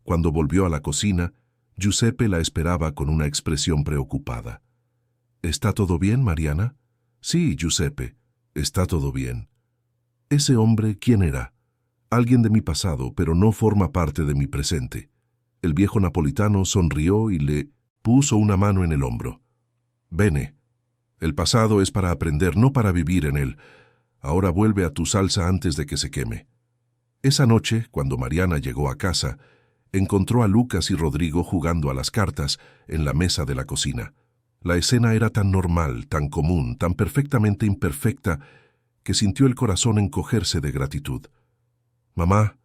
S1: Cuando volvió a la cocina, Giuseppe la esperaba con una expresión preocupada. ¿Está todo bien, Mariana? Sí, Giuseppe, está todo bien. ¿Ese hombre quién era? Alguien de mi pasado, pero no forma parte de mi presente. El viejo napolitano sonrió y le puso una mano en el hombro. Bene, el pasado es para aprender, no para vivir en él. Ahora vuelve a tu salsa antes de que se queme. Esa noche, cuando Mariana llegó a casa, encontró a Lucas y Rodrigo jugando a las cartas en la mesa de la cocina. La escena era tan normal, tan común, tan perfectamente imperfecta, que sintió el corazón encogerse de gratitud. «Mamá,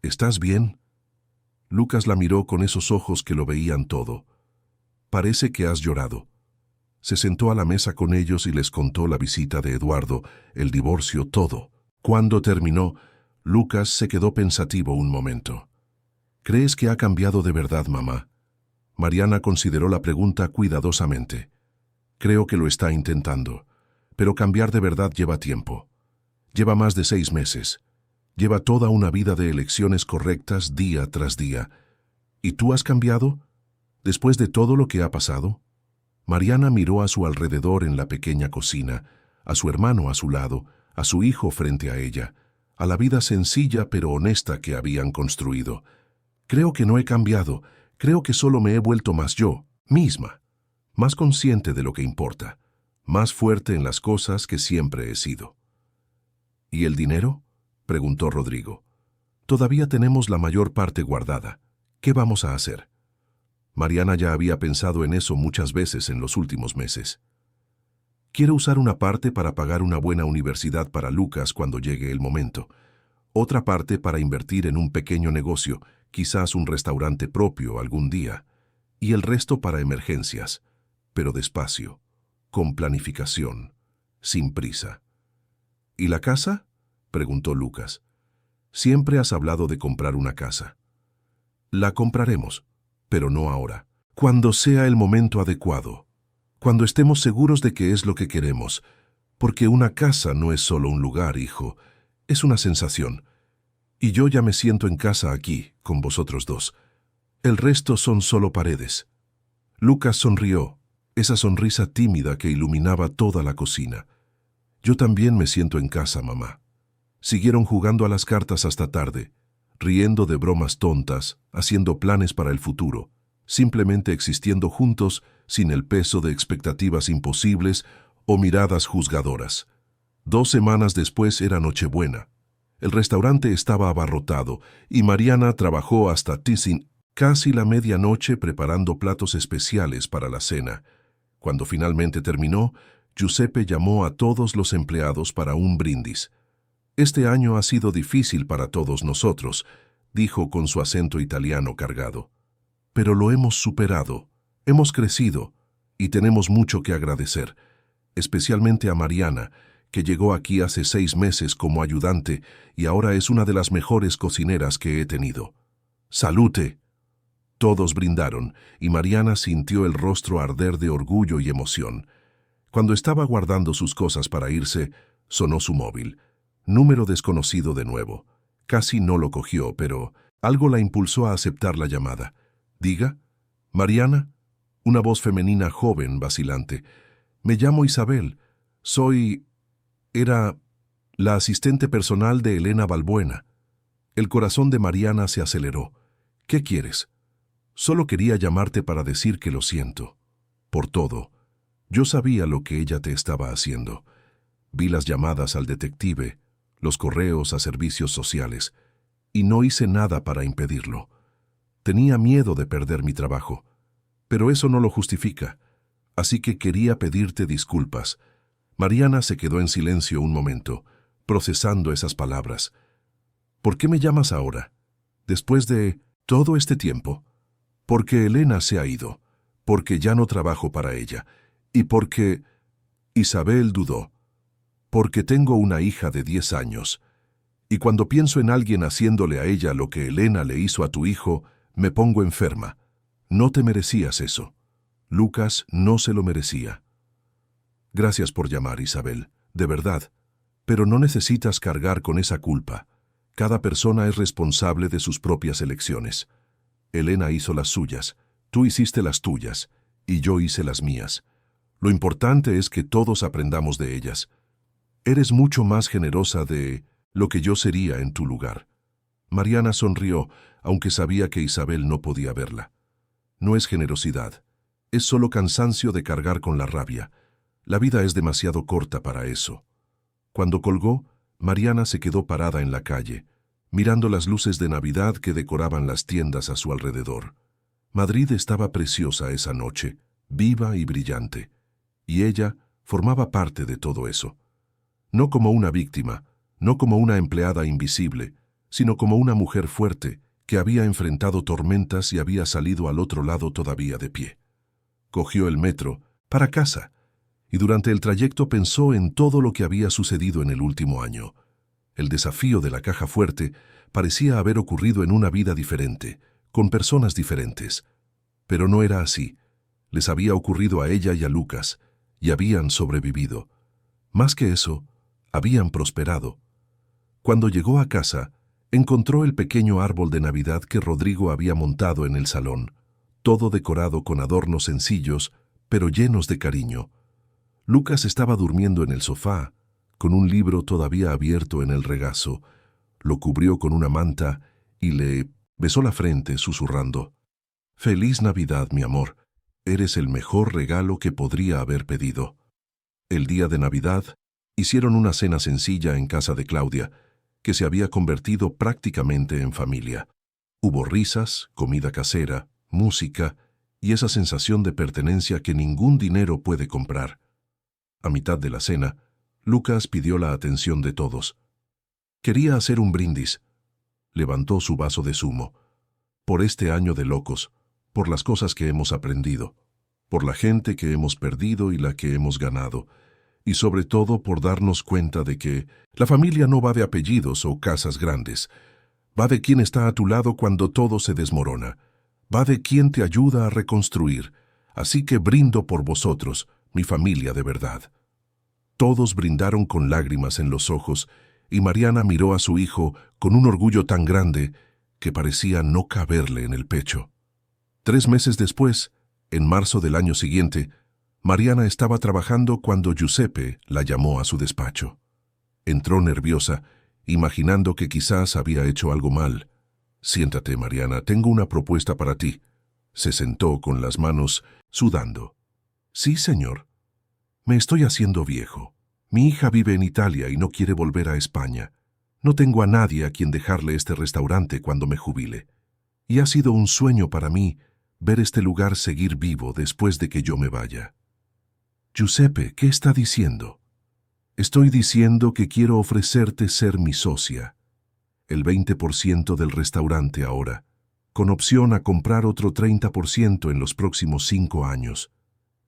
S1: ¿estás bien?» Lucas la miró con esos ojos que lo veían todo. «Parece que has llorado». Se sentó a la mesa con ellos y les contó la visita de Eduardo, el divorcio, todo. Cuando terminó, Lucas se quedó pensativo un momento. «¿Crees que ha cambiado de verdad, mamá?» Mariana consideró la pregunta cuidadosamente. «Creo que lo está intentando, pero cambiar de verdad lleva tiempo. Lleva más de 6 meses. Lleva toda una vida de elecciones correctas día tras día. ¿Y tú has cambiado? ¿Después de todo lo que ha pasado?» Mariana miró a su alrededor en la pequeña cocina, a su hermano a su lado, a su hijo frente a ella, a la vida sencilla pero honesta que habían construido. «Creo que no he cambiado. Creo que solo me he vuelto más yo, misma, más consciente de lo que importa, más fuerte en las cosas que siempre he sido». «¿Y el dinero?», preguntó Rodrigo. «Todavía tenemos la mayor parte guardada. ¿Qué vamos a hacer?». Mariana ya había pensado en eso muchas veces en los últimos meses. «Quiero usar una parte para pagar una buena universidad para Lucas cuando llegue el momento, otra parte para invertir en un pequeño negocio, quizás un restaurante propio algún día, y el resto para emergencias, pero despacio, con planificación, sin prisa». «¿Y la casa?», preguntó Lucas. «Siempre has hablado de comprar una casa». «La compraremos, pero no ahora. Cuando sea el momento adecuado, cuando estemos seguros de que es lo que queremos, porque una casa no es solo un lugar, hijo, es una sensación. Y yo ya me siento en casa aquí, con vosotros dos. El resto son solo paredes». Lucas sonrió, esa sonrisa tímida que iluminaba toda la cocina. «Yo también me siento en casa, mamá». Siguieron jugando a las cartas hasta tarde, riendo de bromas tontas, haciendo planes para el futuro, simplemente existiendo juntos sin el peso de expectativas imposibles o miradas juzgadoras. 2 semanas después era Nochebuena. El restaurante estaba abarrotado y Mariana trabajó hasta casi la medianoche preparando platos especiales para la cena. Cuando finalmente terminó, Giuseppe llamó a todos los empleados para un brindis. Este año ha sido difícil para todos nosotros, dijo con su acento italiano cargado. Pero lo hemos superado, hemos crecido y tenemos mucho que agradecer, especialmente a Mariana, que llegó aquí hace 6 meses como ayudante y ahora es una de las mejores cocineras que he tenido. ¡Salute! Todos brindaron y Mariana sintió el rostro arder de orgullo y emoción. Cuando estaba guardando sus cosas para irse, sonó su móvil. Número desconocido de nuevo. Casi no lo cogió, pero algo la impulsó a aceptar la llamada. «Diga, Mariana», una voz femenina joven, vacilante. «Me llamo Isabel. Era la asistente personal de Elena Balbuena». El corazón de Mariana se aceleró. «¿Qué quieres?» «Solo quería llamarte para decir que lo siento. Por todo. Yo sabía lo que ella te estaba haciendo. Vi las llamadas al detective, los correos a servicios sociales, y no hice nada para impedirlo. Tenía miedo de perder mi trabajo, pero eso no lo justifica, así que quería pedirte disculpas». Mariana se quedó en silencio un momento, procesando esas palabras. «¿Por qué me llamas ahora? Después de todo este tiempo?» «Porque Elena se ha ido, porque ya no trabajo para ella, y porque…» Isabel dudó. «Porque tengo una hija de 10 años, y cuando pienso en alguien haciéndole a ella lo que Elena le hizo a tu hijo, me pongo enferma. No te merecías eso. Lucas no se lo merecía». «Gracias por llamar, Isabel, de verdad, pero no necesitas cargar con esa culpa. Cada persona es responsable de sus propias elecciones. Elena hizo las suyas, tú hiciste las tuyas, y yo hice las mías. Lo importante es que todos aprendamos de ellas. Eres mucho más generosa de lo que yo sería en tu lugar». Mariana sonrió, aunque sabía que Isabel no podía verla. «No es generosidad, es solo cansancio de cargar con la rabia. La vida es demasiado corta para eso». Cuando colgó, Mariana se quedó parada en la calle, mirando las luces de Navidad que decoraban las tiendas a su alrededor. Madrid estaba preciosa esa noche, viva y brillante, y ella formaba parte de todo eso. No como una víctima, no como una empleada invisible, sino como una mujer fuerte que había enfrentado tormentas y había salido al otro lado todavía de pie. Cogió el metro, para casa, y durante el trayecto pensó en todo lo que había sucedido en el último año. El desafío de la caja fuerte parecía haber ocurrido en una vida diferente, con personas diferentes. Pero no era así. Les había ocurrido a ella y a Lucas, y habían sobrevivido. Más que eso, habían prosperado. Cuando llegó a casa, encontró el pequeño árbol de Navidad que Rodrigo había montado en el salón, todo decorado con adornos sencillos, pero llenos de cariño. Lucas estaba durmiendo en el sofá, con un libro todavía abierto en el regazo. Lo cubrió con una manta y le besó la frente, susurrando: «Feliz Navidad, mi amor. Eres el mejor regalo que podría haber pedido». El día de Navidad, hicieron una cena sencilla en casa de Claudia, que se había convertido prácticamente en familia. Hubo risas, comida casera, música y esa sensación de pertenencia que ningún dinero puede comprar. A mitad de la cena, Lucas pidió la atención de todos. Quería hacer un brindis. Levantó su vaso de zumo. Por este año de locos, por las cosas que hemos aprendido, por la gente que hemos perdido y la que hemos ganado, y sobre todo por darnos cuenta de que la familia no va de apellidos o casas grandes, va de quién está a tu lado cuando todo se desmorona, va de quién te ayuda a reconstruir. Así que brindo por vosotros, mi familia de verdad». Todos brindaron con lágrimas en los ojos, y Mariana miró a su hijo con un orgullo tan grande que parecía no caberle en el pecho. 3 meses después, en marzo del año siguiente, Mariana estaba trabajando cuando Giuseppe la llamó a su despacho. Entró nerviosa, imaginando que quizás había hecho algo mal. «Siéntate, Mariana, tengo una propuesta para ti». Se sentó con las manos sudando. «Sí, señor. Me estoy haciendo viejo. Mi hija vive en Italia y no quiere volver a España. No tengo a nadie a quien dejarle este restaurante cuando me jubile. Y ha sido un sueño para mí ver este lugar seguir vivo después de que yo me vaya». «Giuseppe, ¿qué está diciendo?» Estoy diciendo que quiero ofrecerte ser mi socia. El 20% del restaurante ahora, con opción a comprar otro 30% en los próximos 5 años.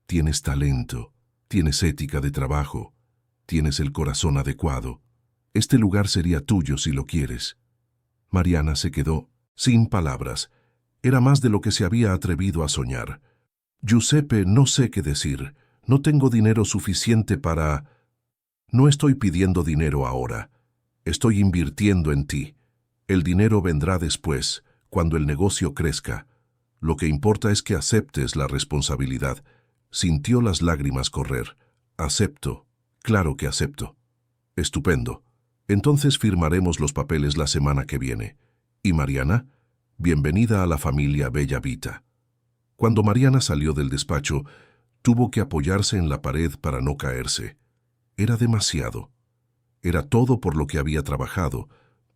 S1: Tienes talento, tienes ética de trabajo, tienes el corazón adecuado. Este lugar sería tuyo si lo quieres. Mariana se quedó sin palabras. Era más de lo que se había atrevido a soñar. Giuseppe, no sé qué decir. No tengo dinero suficiente para... No estoy pidiendo dinero ahora. Estoy invirtiendo en ti. El dinero vendrá después, cuando el negocio crezca. Lo que importa es que aceptes la responsabilidad. Sintió las lágrimas correr. Acepto. Claro que acepto. Estupendo. Entonces firmaremos los papeles la semana que viene. ¿Y Mariana? Bienvenida a la familia Bella Vita. Cuando Mariana salió del despacho, tuvo que apoyarse en la pared para no caerse. Era demasiado. Era todo por lo que había trabajado,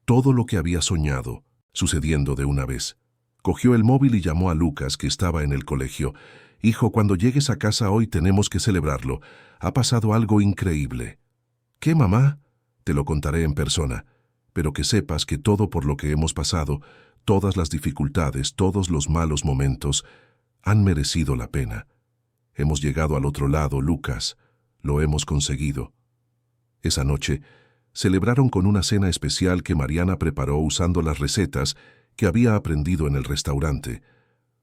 S1: todo lo que había soñado, sucediendo de una vez. Cogió el móvil y llamó a Lucas, que estaba en el colegio. «Hijo, cuando llegues a casa hoy tenemos que celebrarlo. Ha pasado algo increíble». «¿Qué, mamá?» «Te lo contaré en persona. Pero que sepas que todo por lo que hemos pasado, todas las dificultades, todos los malos momentos, han merecido la pena. Hemos llegado al otro lado, Lucas. Lo hemos conseguido». Esa noche, celebraron con una cena especial que Mariana preparó usando las recetas que había aprendido en el restaurante.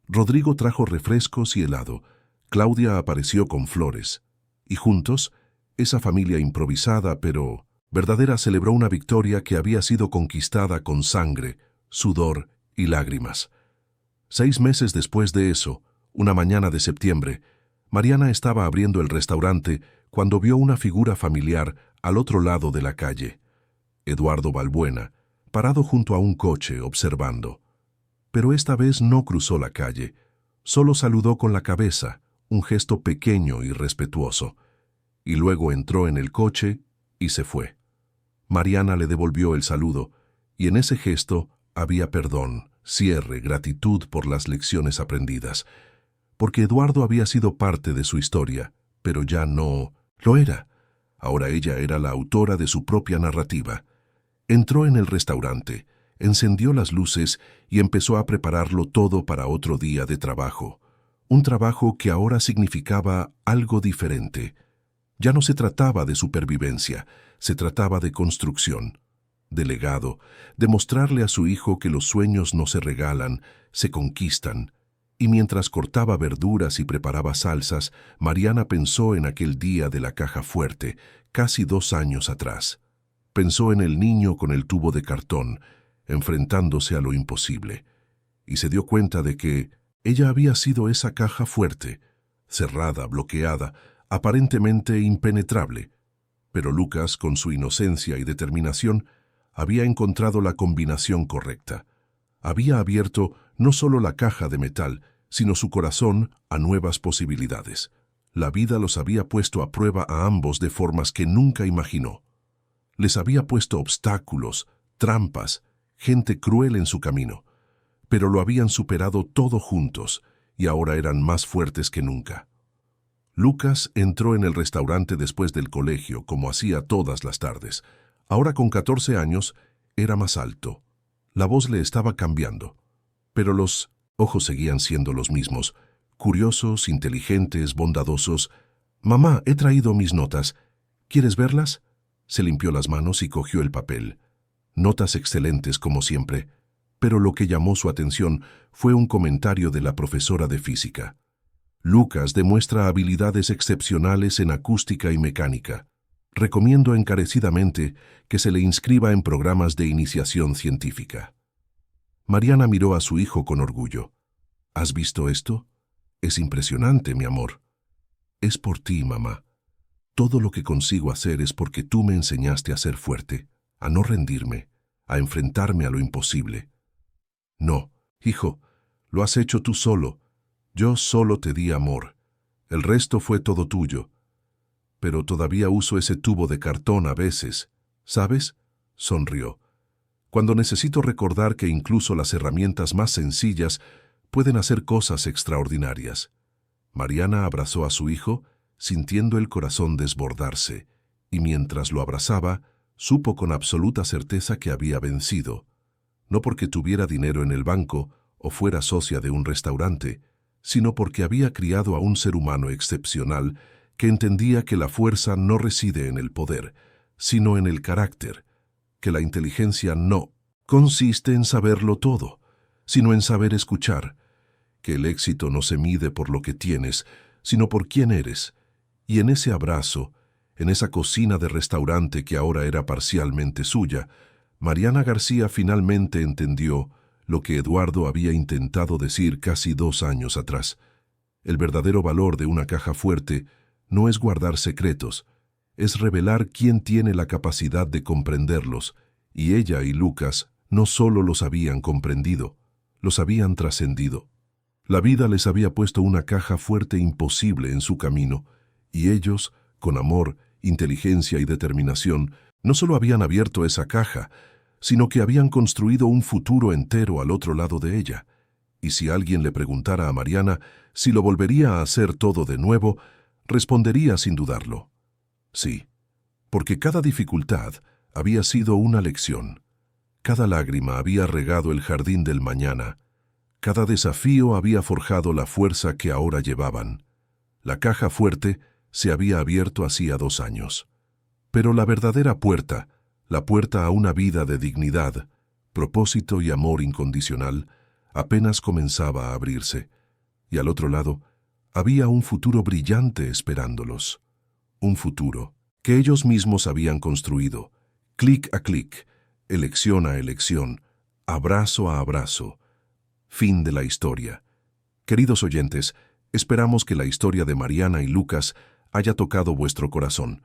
S1: Rodrigo trajo refrescos y helado. Claudia apareció con flores. Y juntos, esa familia improvisada pero verdadera celebró una victoria que había sido conquistada con sangre, sudor y lágrimas. 6 meses después de eso, una mañana de septiembre, Mariana estaba abriendo el restaurante cuando vio una figura familiar al otro lado de la calle. Eduardo Balbuena, parado junto a un coche observando. Pero esta vez no cruzó la calle, solo saludó con la cabeza, un gesto pequeño y respetuoso, y luego entró en el coche y se fue. Mariana le devolvió el saludo, y en ese gesto había perdón, cierre, gratitud por las lecciones aprendidas, porque Eduardo había sido parte de su historia, pero ya no lo era. Ahora ella era la autora de su propia narrativa. Entró en el restaurante, encendió las luces y empezó a prepararlo todo para otro día de trabajo. Un trabajo que ahora significaba algo diferente. Ya no se trataba de supervivencia, se trataba de construcción, de legado, de mostrarle a su hijo que los sueños no se regalan, se conquistan. Y mientras cortaba verduras y preparaba salsas, Mariana pensó en aquel día de la caja fuerte, casi 2 años atrás. Pensó en el niño con el tubo de cartón, enfrentándose a lo imposible, y se dio cuenta de que ella había sido esa caja fuerte, cerrada, bloqueada, aparentemente impenetrable. Pero Lucas, con su inocencia y determinación, había encontrado la combinación correcta. Había abierto no solo la caja de metal, sino su corazón a nuevas posibilidades. La vida los había puesto a prueba a ambos de formas que nunca imaginó. Les había puesto obstáculos, trampas, gente cruel en su camino, pero lo habían superado todo juntos y ahora eran más fuertes que nunca. Lucas entró en el restaurante después del colegio, como hacía todas las tardes. Ahora con 14 años, era más alto. La voz le estaba cambiando, pero los ojos seguían siendo los mismos, curiosos, inteligentes, bondadosos. «Mamá, he traído mis notas. ¿Quieres verlas?» Se limpió las manos y cogió el papel. Notas excelentes como siempre, pero lo que llamó su atención fue un comentario de la profesora de física. «Lucas demuestra habilidades excepcionales en acústica y mecánica. Recomiendo encarecidamente que se le inscriba en programas de iniciación científica». Mariana miró a su hijo con orgullo. «¿Has visto esto? Es impresionante, mi amor». «Es por ti, mamá. Todo lo que consigo hacer es porque tú me enseñaste a ser fuerte, a no rendirme, a enfrentarme a lo imposible». «No, hijo, lo has hecho tú solo. Yo solo te di amor. El resto fue todo tuyo. Pero todavía uso ese tubo de cartón a veces, ¿sabes?», sonrió. «Cuando necesito recordar que incluso las herramientas más sencillas pueden hacer cosas extraordinarias». Mariana abrazó a su hijo, sintiendo el corazón desbordarse, y mientras lo abrazaba, supo con absoluta certeza que había vencido, no porque tuviera dinero en el banco o fuera socia de un restaurante, sino porque había criado a un ser humano excepcional que entendía que la fuerza no reside en el poder, sino en el carácter, que la inteligencia no consiste en saberlo todo, sino en saber escuchar, que el éxito no se mide por lo que tienes, sino por quién eres. Y en ese abrazo, en esa cocina de restaurante que ahora era parcialmente suya, Mariana García finalmente entendió lo que Eduardo había intentado decir casi 2 años atrás. El verdadero valor de una caja fuerte no es guardar secretos, es revelar quién tiene la capacidad de comprenderlos, y ella y Lucas no solo los habían comprendido, los habían trascendido. La vida les había puesto una caja fuerte imposible en su camino, y ellos, con amor, inteligencia y determinación, no solo habían abierto esa caja, sino que habían construido un futuro entero al otro lado de ella. Y si alguien le preguntara a Mariana si lo volvería a hacer todo de nuevo, respondería sin dudarlo. Sí, porque cada dificultad había sido una lección. Cada lágrima había regado el jardín del mañana. Cada desafío había forjado la fuerza que ahora llevaban. La caja fuerte se había abierto hacía 2 años. Pero la verdadera puerta, la puerta a una vida de dignidad, propósito y amor incondicional, apenas comenzaba a abrirse. Y al otro lado, había un futuro brillante esperándolos. Un futuro que ellos mismos habían construido, clic a clic, elección a elección, abrazo a abrazo. Fin de la historia. Queridos oyentes, esperamos que la historia de Mariana y Lucas haya tocado vuestro corazón.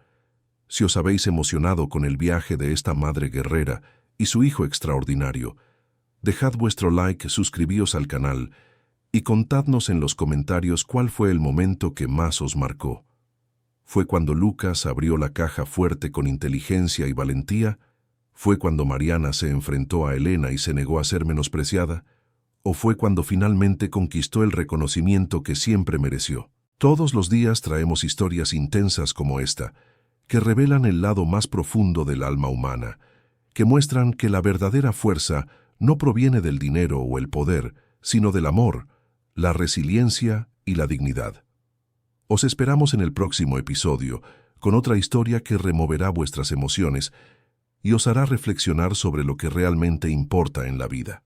S1: Si os habéis emocionado con el viaje de esta madre guerrera y su hijo extraordinario, dejad vuestro like, suscribíos al canal y contadnos en los comentarios cuál fue el momento que más os marcó. ¿Fue cuando Lucas abrió la caja fuerte con inteligencia y valentía? ¿Fue cuando Mariana se enfrentó a Elena y se negó a ser menospreciada? ¿O fue cuando finalmente conquistó el reconocimiento que siempre mereció? Todos los días traemos historias intensas como esta, que revelan el lado más profundo del alma humana, que muestran que la verdadera fuerza no proviene del dinero o el poder, sino del amor, la resiliencia y la dignidad. Os esperamos en el próximo episodio, con otra historia que removerá vuestras emociones y os hará reflexionar sobre lo que realmente importa en la vida.